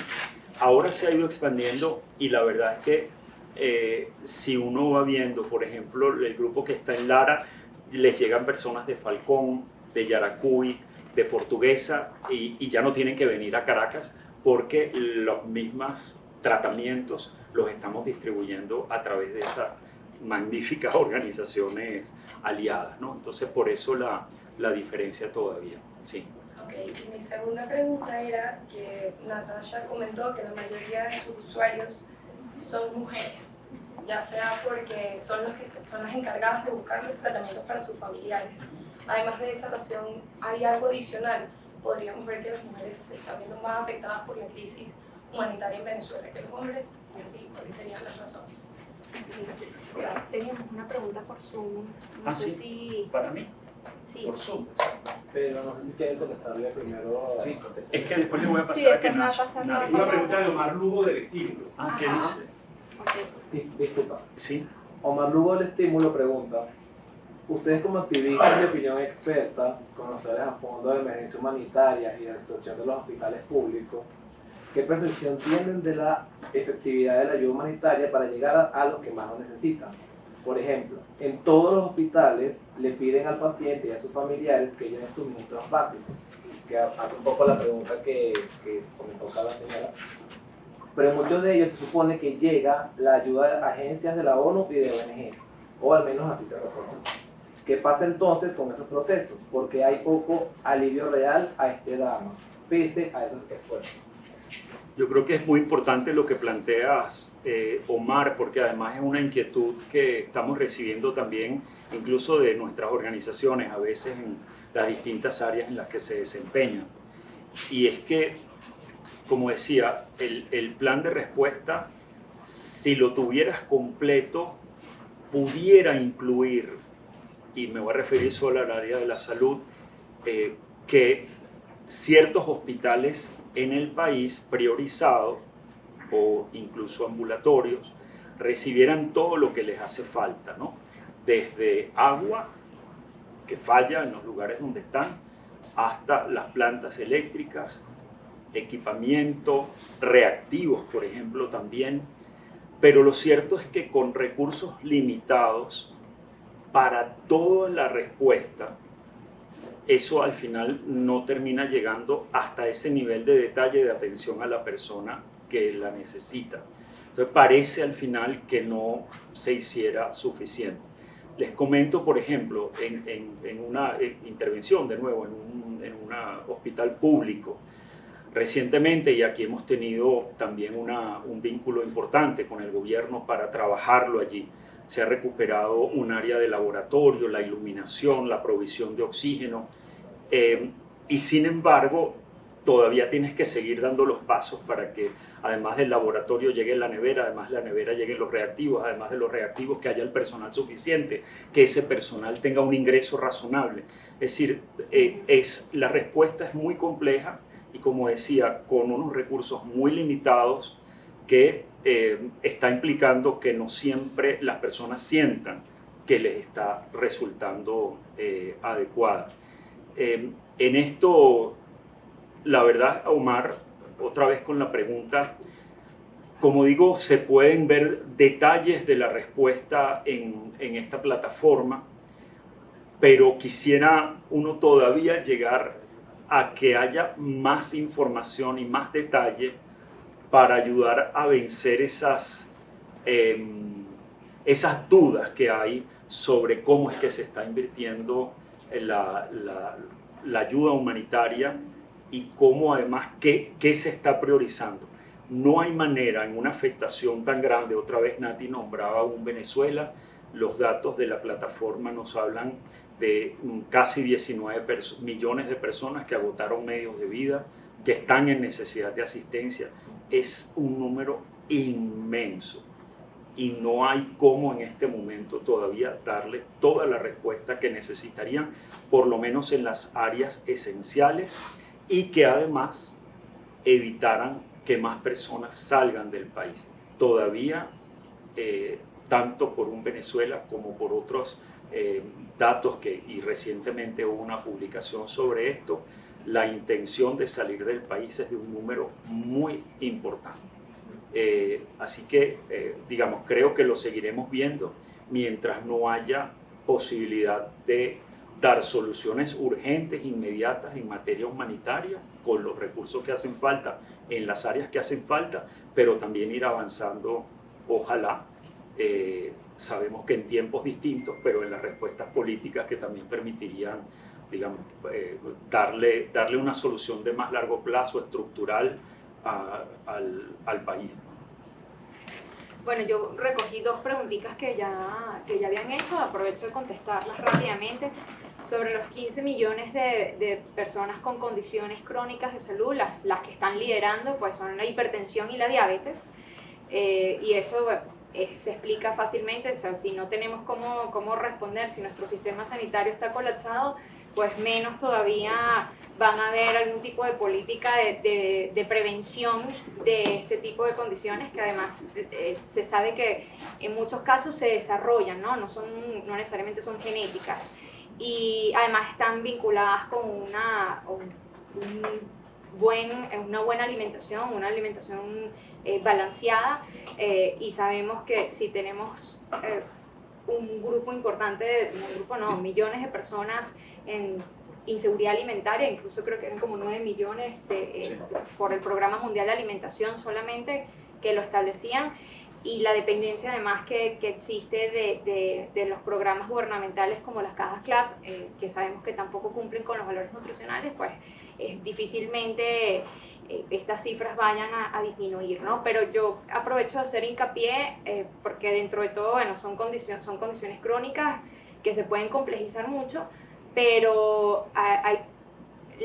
Ahora se ha ido expandiendo y la verdad es que si uno va viendo, por ejemplo, el grupo que está en Lara, les llegan personas de Falcón, de Yaracuy, de Portuguesa y ya no tienen que venir a Caracas porque los mismos tratamientos los estamos distribuyendo a través de esas magníficas organizaciones aliadas, ¿no? Entonces por eso la diferencia todavía, sí. Ok, y mi segunda pregunta era que Natasha comentó que la mayoría de sus usuarios son mujeres, ya sea porque son las encargadas de buscar los tratamientos para sus familiares. Además de esa razón, ¿hay algo adicional? Podríamos ver que las mujeres se están viendo más afectadas por la crisis humanitaria en Venezuela que los hombres. Si así, ¿cuáles serían las razones? Gracias. Teníamos una pregunta por Zoom. No sé sí, si... para mí, Sí. por Zoom. Pero no sé si quieren contestarle primero. Sí, Es que después le voy a pasar Sí, a después me va a Kenash. pasar Nadie. una pregunta de Omar Lugo del Estímulo. ¿Qué Ajá. dice? Ok. Disculpa. Sí. Omar Lugo del Estímulo pregunta: ustedes, como activistas de opinión experta, conocedores a fondo de emergencia humanitaria y de la situación de los hospitales públicos, ¿qué percepción tienen de la efectividad de la ayuda humanitaria para llegar a los que más lo necesitan? Por ejemplo, en todos los hospitales le piden al paciente y a sus familiares que lleven suministros básicos, que ata un poco la pregunta que comentó acá la señora, pero en muchos de ellos se supone que llega la ayuda de agencias de la ONU y de ONGs, o al menos así se reporta. ¿Qué pasa entonces con esos procesos? Porque hay poco alivio real a este drama, pese a esos esfuerzos. Yo creo que es muy importante lo que planteas, Omar, porque además es una inquietud que estamos recibiendo también incluso de nuestras organizaciones, a veces en las distintas áreas en las que se desempeñan. Y es que, como decía, el plan de respuesta, si lo tuvieras completo, pudiera incluir, y me voy a referir solo al área de la salud, que ciertos hospitales en el país priorizados o incluso ambulatorios recibieran todo lo que les hace falta, ¿no? Desde agua, que falla en los lugares donde están, hasta las plantas eléctricas, equipamiento, reactivos, por ejemplo, también. Pero lo cierto es que con recursos limitados para toda la respuesta, eso al final no termina llegando hasta ese nivel de detalle de atención a la persona que la necesita. Entonces parece al final que no se hiciera suficiente. Les comento, por ejemplo, en una intervención, de nuevo, en un hospital público, Recientemente, y aquí hemos tenido también un vínculo importante con el gobierno para trabajarlo allí, se ha recuperado un área de laboratorio, la iluminación, la provisión de oxígeno, y sin embargo todavía tienes que seguir dando los pasos para que además del laboratorio llegue la nevera, además de la nevera lleguen los reactivos, además de los reactivos que haya el personal suficiente, que ese personal tenga un ingreso razonable. Es decir, la respuesta es muy compleja y, como decía, con unos recursos muy limitados que está implicando que no siempre las personas sientan que les está resultando adecuada. En esto, la verdad, Omar, otra vez con la pregunta, como digo, se pueden ver detalles de la respuesta en esta plataforma, pero quisiera uno todavía llegar a que haya más información y más detalle para ayudar a vencer esas dudas que hay sobre cómo es que se está invirtiendo la ayuda humanitaria y cómo además qué se está priorizando. No hay manera en una afectación tan grande, otra vez Nati nombraba un Venezuela, los datos de la plataforma nos hablan de casi 19 millones de personas que agotaron medios de vida, que están en necesidad de asistencia. Es un número inmenso y no hay cómo en este momento todavía darle toda la respuesta que necesitarían, por lo menos en las áreas esenciales, y que además evitaran que más personas salgan del país. Todavía, tanto por un Venezuela como por otros datos y recientemente hubo una publicación sobre esto, la intención de salir del país es de un número muy importante. Así que, digamos, creo que lo seguiremos viendo mientras no haya posibilidad de dar soluciones urgentes, inmediatas en materia humanitaria, con los recursos que hacen falta, en las áreas que hacen falta, pero también ir avanzando, ojalá, sabemos que en tiempos distintos, pero en las respuestas políticas que también permitirían, digamos, darle una solución de más largo plazo, estructural, al país. Bueno, yo recogí dos preguntitas que ya habían hecho, aprovecho de contestarlas rápidamente. Sobre los 15 millones de personas con condiciones crónicas de salud, las que están liderando pues son la hipertensión y la diabetes, y eso se explica fácilmente. O sea, si no tenemos cómo responder, si nuestro sistema sanitario está colapsado, pues menos todavía van a haber algún tipo de política de prevención de este tipo de condiciones, que además se sabe que en muchos casos se desarrollan, no necesariamente son genéticas, y además están vinculadas con una buena alimentación, una alimentación balanceada, y sabemos que si tenemos un grupo importante, millones de personas en inseguridad alimentaria, incluso creo que eran como 9 millones por el Programa Mundial de Alimentación solamente, que lo establecían, y la dependencia además que existe de los programas gubernamentales como las cajas CLAP, que sabemos que tampoco cumplen con los valores nutricionales, pues difícilmente estas cifras vayan a disminuir, ¿no? Pero yo aprovecho de hacer hincapié, porque dentro de todo, bueno, son condiciones crónicas que se pueden complejizar mucho, pero hay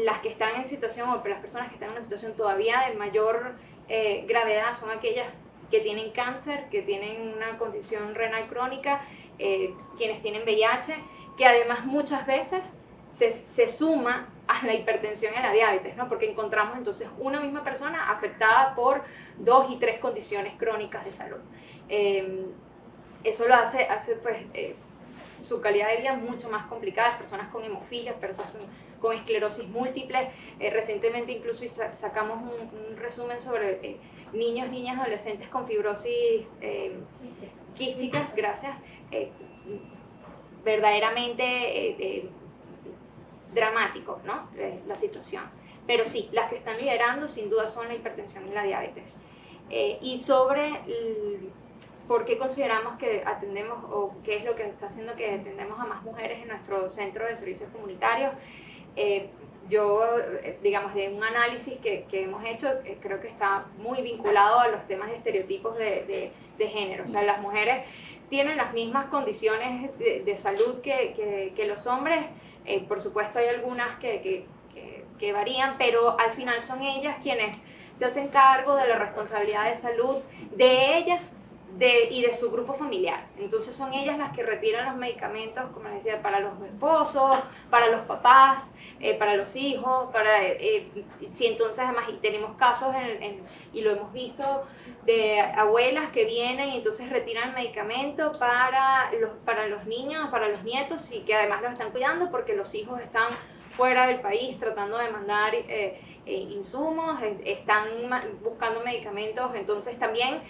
las que están en situación, o las personas que están en una situación todavía de mayor gravedad son aquellas que tienen cáncer, que tienen una condición renal crónica, quienes tienen VIH, que además muchas veces se suma a la hipertensión y a la diabetes, ¿no? Porque encontramos entonces una misma persona afectada por 2 y 3 condiciones crónicas de salud. Eso lo hace pues, su calidad de vida mucho más complicada. Las personas con hemofilia, personas con esclerosis múltiple. Recientemente incluso sacamos un resumen sobre niños, niñas, adolescentes con fibrosis quística, gracias, verdaderamente dramático, ¿no? La situación. Pero sí, las que están liderando sin duda son la hipertensión y la diabetes. Y sobre por qué consideramos que atendemos, o qué es lo que está haciendo que atendemos a más mujeres en nuestro centro de servicios comunitarios, yo, digamos, de un análisis que hemos hecho, creo que está muy vinculado a los temas de estereotipos de género. O sea, las mujeres tienen las mismas condiciones de salud que los hombres. Por supuesto, hay algunas que varían, pero al final son ellas quienes se hacen cargo de la responsabilidad de salud de ellas y de su grupo familiar. Entonces son ellas las que retiran los medicamentos, como les decía, para los esposos, para los papás, para los hijos, sí, entonces además y tenemos casos y lo hemos visto de abuelas que vienen y entonces retiran el medicamento para los niños, para los nietos, y que además los están cuidando porque los hijos están fuera del país tratando de mandar insumos, están buscando medicamentos. Entonces también,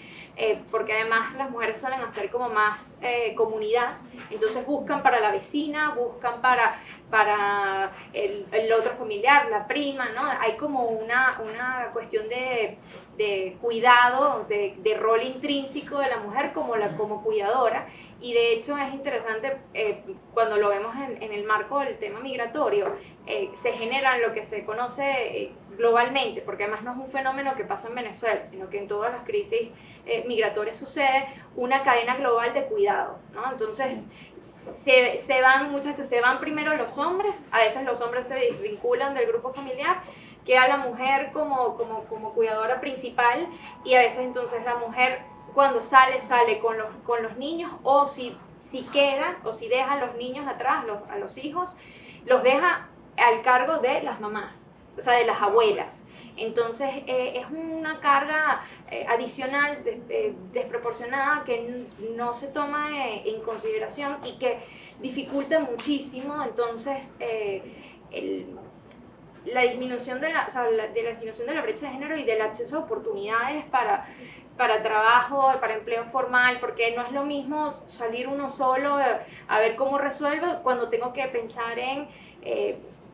porque además las mujeres suelen hacer como más comunidad, entonces buscan para la vecina, buscan para el otro familiar, la prima, ¿no? Hay como una cuestión de cuidado, de rol intrínseco de la mujer como cuidadora. Y de hecho es interesante cuando lo vemos en el marco del tema migratorio, se generan lo que se conoce globalmente, porque además no es un fenómeno que pasa en Venezuela, sino que en todas las crisis migratorias sucede una cadena global de cuidado, ¿no? Entonces muchas veces se van primero los hombres, a veces los hombres se desvinculan del grupo familiar, queda la mujer como cuidadora principal, y a veces entonces la mujer cuando sale con los niños, o si quedan o si dejan los niños atrás, a los hijos, los deja al cargo de las mamás, o sea, de las abuelas. Entonces es una carga adicional, desproporcionada, que no se toma en consideración y que dificulta muchísimo entonces la disminución de la disminución de la brecha de género y del acceso a oportunidades para trabajo, para empleo formal, porque no es lo mismo salir uno solo a ver cómo resuelve cuando tengo que pensar en,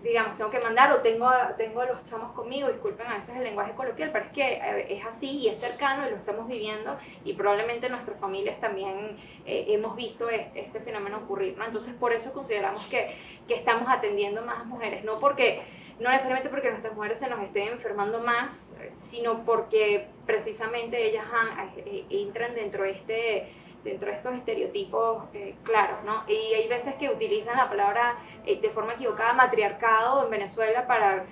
digamos, tengo que mandar o tengo a los chamos conmigo, disculpen a veces el lenguaje coloquial, pero es que es así y es cercano y lo estamos viviendo, y probablemente en nuestras familias también hemos visto este fenómeno ocurrir, ¿no? Entonces por eso consideramos que estamos atendiendo más mujeres, no necesariamente porque nuestras mujeres se nos estén enfermando más, sino porque precisamente ellas entran dentro de estos estereotipos claros, ¿no? Y hay veces que utilizan la palabra de forma equivocada, matriarcado, en Venezuela, para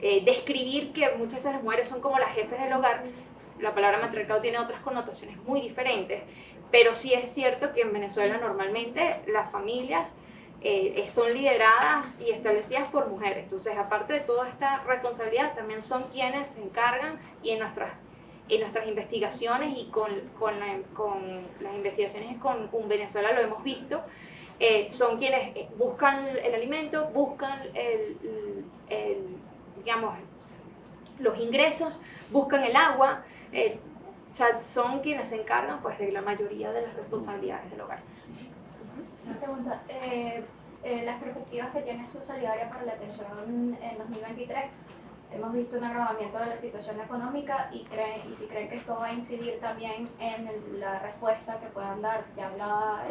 describir que muchas veces las mujeres son como las jefes del hogar. La palabra matriarcado tiene otras connotaciones muy diferentes, pero sí es cierto que en Venezuela normalmente las familias son lideradas y establecidas por mujeres. Entonces, aparte de toda esta responsabilidad, también son quienes se encargan, y en nuestras investigaciones y con las investigaciones con Venezuela lo hemos visto, son quienes buscan el alimento, buscan digamos, los ingresos, buscan el agua, o sea, son quienes se encargan pues de la mayoría de las responsabilidades del hogar. Una segunda, las perspectivas que tiene Acción Solidaria para la atención en 2023, hemos visto un agravamiento de la situación económica y si creen que esto va a incidir también en la respuesta que puedan dar. Ya hablaba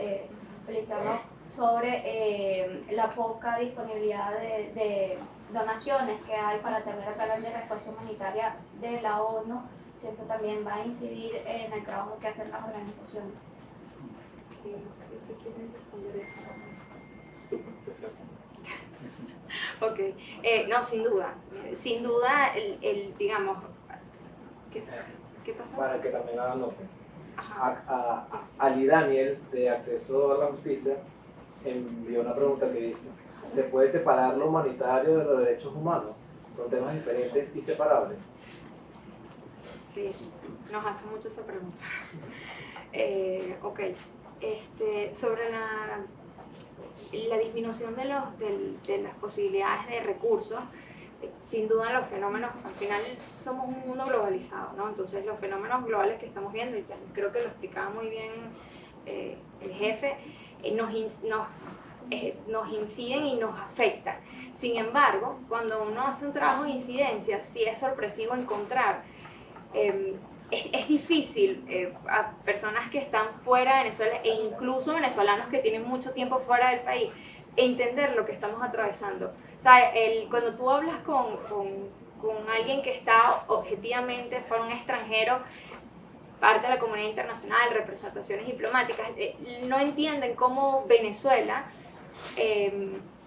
Feliciano sobre la poca disponibilidad de donaciones que hay para tener el plan de respuesta humanitaria de la ONU, si esto también va a incidir en el trabajo que hacen las organizaciones. Sí, no sé si usted quiere responder eso. Ok, no, sin duda, digamos, ¿qué pasó? Para que también la anoten. Ajá. Ali Daniels, de Acceso a la Justicia, envió una pregunta que dice: ¿se puede separar lo humanitario de los derechos humanos? ¿Son temas diferentes y separables? Sí, nos hace mucho esa pregunta. Ok, sobre la disminución de las posibilidades de recursos, sin duda los fenómenos, al final somos un mundo globalizado, ¿no? Entonces los fenómenos globales que estamos viendo, y creo que lo explicaba muy bien el jefe, nos inciden y nos afectan. Sin embargo, cuando uno hace un trabajo de incidencia, sí es sorpresivo encontrar, es difícil a personas que están fuera de Venezuela, e incluso venezolanos que tienen mucho tiempo fuera del país, entender lo que estamos atravesando. O sea, cuando tú hablas con alguien que está objetivamente fuera un extranjero, parte de la comunidad internacional, representaciones diplomáticas, no entienden cómo Venezuela,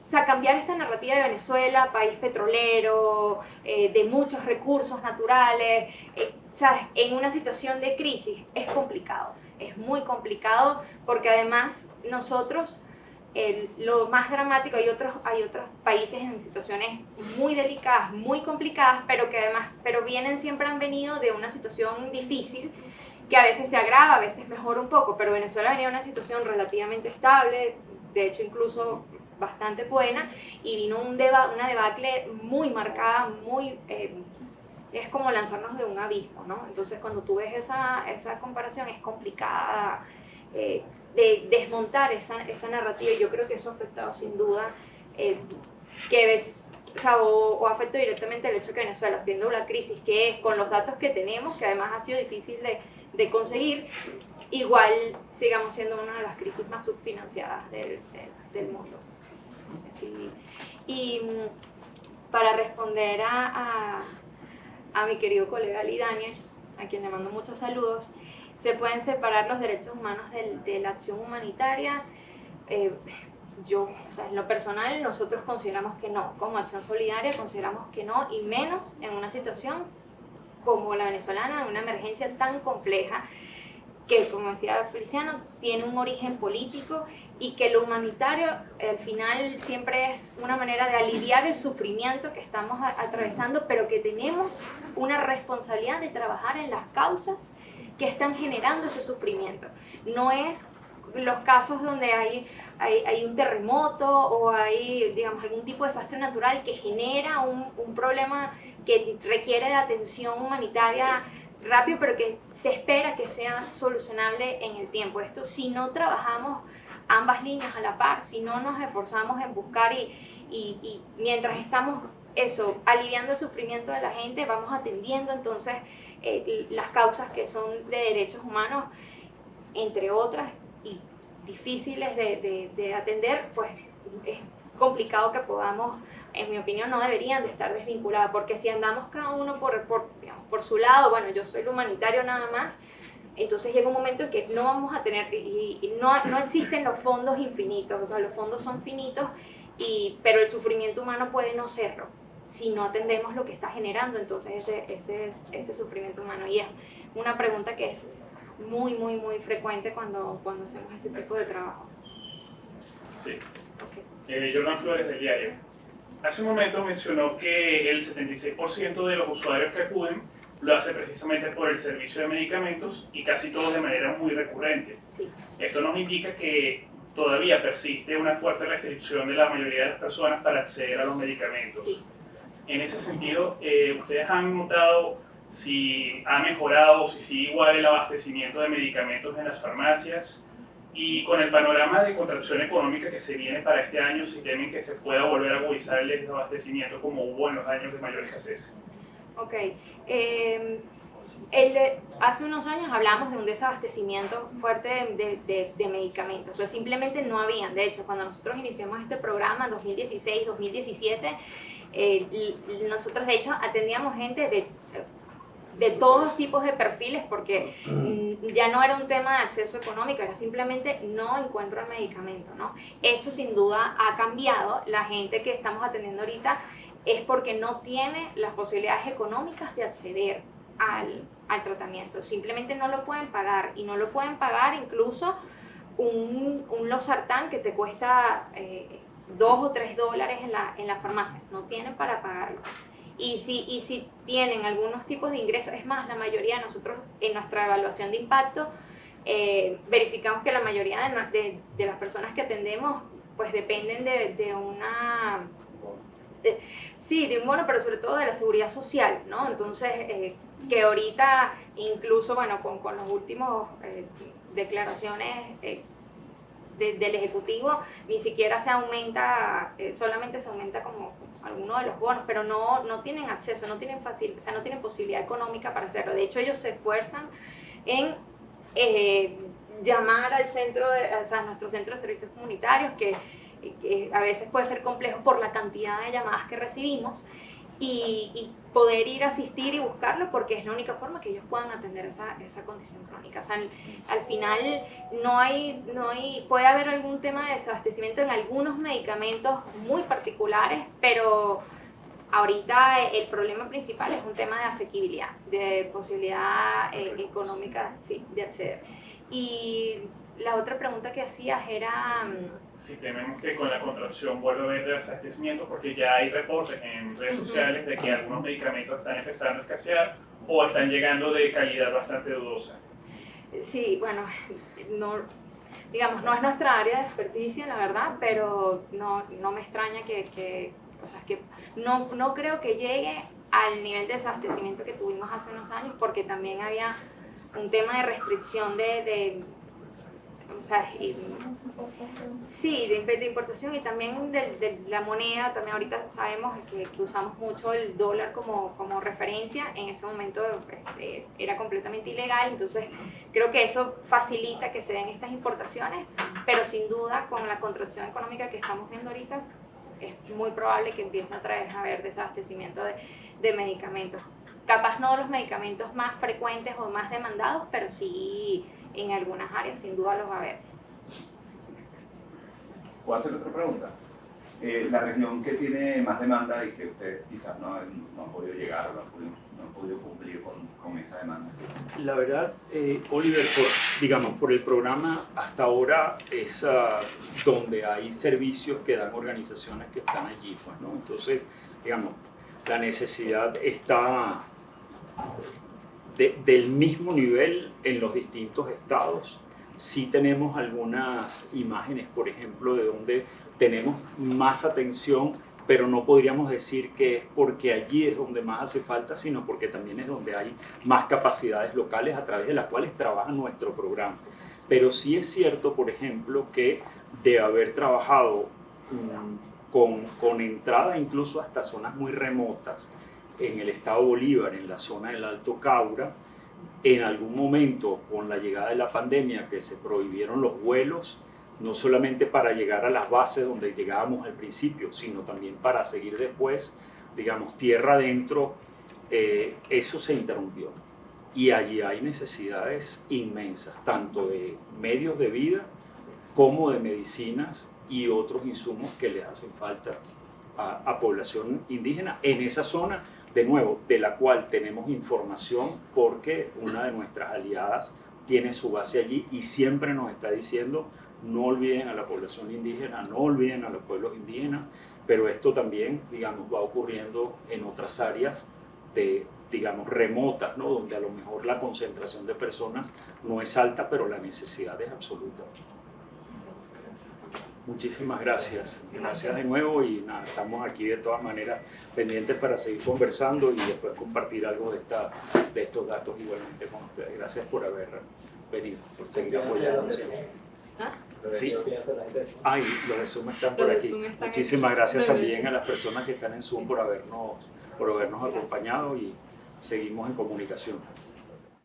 o sea, cambiar esta narrativa de Venezuela, país petrolero, de muchos recursos naturales, ¿sabes? En una situación de crisis es complicado, es muy complicado porque además nosotros, lo más dramático, hay otros países en situaciones muy delicadas, muy complicadas, pero siempre han venido de una situación difícil que a veces se agrava, a veces mejora un poco, pero Venezuela venía de una situación relativamente estable, de hecho incluso bastante buena, y vino una debacle muy marcada, es como lanzarnos de un abismo, ¿no? Entonces cuando tú ves esa comparación es complicada de desmontar esa narrativa, y yo creo que eso ha afectado sin duda o afecta directamente el hecho que Venezuela, siendo una crisis que es, con los datos que tenemos, que además ha sido difícil de conseguir, igual sigamos siendo una de las crisis más subfinanciadas del mundo. No sé si, y para responder a mi querido colega Lee Daniels, a quien le mando muchos saludos, ¿se pueden separar los derechos humanos de la acción humanitaria? O sea, en lo personal, nosotros consideramos que no. Como Acción Solidaria consideramos que no, y menos en una situación como la venezolana, en una emergencia tan compleja que, como decía Feliciano, tiene un origen político, y que lo humanitario al final siempre es una manera de aliviar el sufrimiento que estamos atravesando, pero que tenemos una responsabilidad de trabajar en las causas que están generando ese sufrimiento. No es los casos donde hay un terremoto o hay, digamos, algún tipo de desastre natural que genera un problema que requiere de atención humanitaria rápido, pero que se espera que sea solucionable en el tiempo. Esto, si no trabajamos ambas líneas a la par, si no nos esforzamos en buscar y mientras estamos aliviando el sufrimiento de la gente, vamos atendiendo entonces las causas que son de derechos humanos, entre otras, y difíciles de atender, pues es complicado que podamos, en mi opinión, no deberían de estar desvinculadas, porque si andamos cada uno por su lado, bueno, yo soy lo humanitario nada más, entonces llega un momento en que no vamos a tener, y no existen los fondos infinitos, o sea, los fondos son finitos, pero el sufrimiento humano puede no serlo, si no atendemos lo que está generando entonces ese sufrimiento humano. Y es una pregunta que es muy, muy, muy frecuente cuando hacemos este tipo de trabajo. Sí. Okay. Jordan Flores, del Diario. Hace un momento mencionó que el 76% de los usuarios que acuden lo hace precisamente por el servicio de medicamentos, y casi todos de manera muy recurrente. Sí. Esto nos indica que todavía persiste una fuerte restricción de la mayoría de las personas para acceder a los medicamentos. Sí. En ese sentido, ¿ustedes han notado si ha mejorado o si sigue igual el abastecimiento de medicamentos en las farmacias? Y con el panorama de contracción económica que se viene para este año, si temen que se pueda volver a agudizar el desabastecimiento como hubo en los años de mayor escasez. Ok. Hace unos años hablamos de un desabastecimiento fuerte de medicamentos, o sea, simplemente no habían. De hecho, cuando nosotros iniciamos este programa en 2016, 2017, nosotros de hecho atendíamos gente de todos tipos de perfiles, porque ya no era un tema de acceso económico, era simplemente no encuentro el medicamento, ¿no? Eso sin duda ha cambiado. La gente que estamos atendiendo ahorita es porque no tiene las posibilidades económicas de acceder al tratamiento, simplemente no lo pueden pagar, y no lo pueden pagar incluso un losartán que te cuesta $2 o $3 en la farmacia, no tienen para pagarlo. Y si tienen algunos tipos de ingresos, es más, la mayoría de nosotros en nuestra evaluación de impacto verificamos que la mayoría de las personas que atendemos pues dependen de una... de un bono, pero sobre todo de la seguridad social, ¿no? Entonces, que ahorita, incluso, bueno, con los últimos declaraciones del Ejecutivo, ni siquiera se aumenta, solamente se aumenta como alguno de los bonos, pero no tienen acceso, no tienen no tienen posibilidad económica para hacerlo. De hecho, ellos se esfuerzan en llamar al nuestro centro de servicios comunitarios, a veces puede ser complejo por la cantidad de llamadas que recibimos, y poder ir a asistir y buscarlo, porque es la única forma que ellos puedan atender esa condición crónica. O sea, al final puede haber algún tema de desabastecimiento en algunos medicamentos muy particulares, pero ahorita el problema principal es un tema de asequibilidad, de posibilidad económica, sí, de acceder. Y la otra pregunta que hacías era... Si tememos que con la contracción vuelva a haber desabastecimiento, porque ya hay reportes en redes sociales de que algunos medicamentos están empezando a escasear o están llegando de calidad bastante dudosa. Sí, bueno, digamos, no es nuestra área de experticia, la verdad, pero no me extraña o sea, es que no creo que llegue al nivel de desabastecimiento que tuvimos hace unos años, porque también había un tema de restricción o sea, sí, de importación, y también de la moneda. También ahorita sabemos que usamos mucho el dólar como referencia. En ese momento era completamente ilegal, entonces creo que eso facilita que se den estas importaciones, pero sin duda con la contracción económica que estamos viendo ahorita es muy probable que empiece otra vez a haber desabastecimiento de medicamentos. Capaz no los medicamentos más frecuentes o más demandados, pero sí en algunas áreas sin duda los va a haber. ¿Puedo hacer otra pregunta? La región que tiene más demanda y que ustedes quizás no han podido llegar, no han podido cumplir con esa demanda. La verdad, Oliver, por el programa hasta ahora es donde hay servicios que dan organizaciones que están allí, pues, ¿no? Entonces, digamos, la necesidad está del mismo nivel en los distintos estados. Sí tenemos algunas imágenes, por ejemplo, de donde tenemos más atención, pero no podríamos decir que es porque allí es donde más hace falta, sino porque también es donde hay más capacidades locales a través de las cuales trabaja nuestro programa. Pero sí es cierto, por ejemplo, que de haber trabajado con entrada incluso hasta zonas muy remotas en el estado Bolívar, en la zona del Alto Caura, en algún momento con la llegada de la pandemia que se prohibieron los vuelos, no solamente para llegar a las bases donde llegábamos al principio, sino también para seguir después, digamos, tierra adentro, eso se interrumpió. Y allí hay necesidades inmensas, tanto de medios de vida como de medicinas y otros insumos que les hacen falta a población indígena en esa zona, de nuevo, de la cual tenemos información porque una de nuestras aliadas tiene su base allí y siempre nos está diciendo: no olviden a la población indígena, no olviden a los pueblos indígenas, pero esto también, digamos, va ocurriendo en otras áreas digamos, remotas, ¿no? Donde a lo mejor la concentración de personas no es alta, pero la necesidad es absoluta. Muchísimas gracias. Gracias de nuevo y nada, estamos aquí de todas maneras pendientes para seguir conversando y después compartir algo de estos datos igualmente con ustedes. Gracias por haber venido, por seguir apoyando. Sí. Ay, los de Zoom están por aquí. Muchísimas gracias también a las personas que están en Zoom por habernos acompañado y seguimos en comunicación.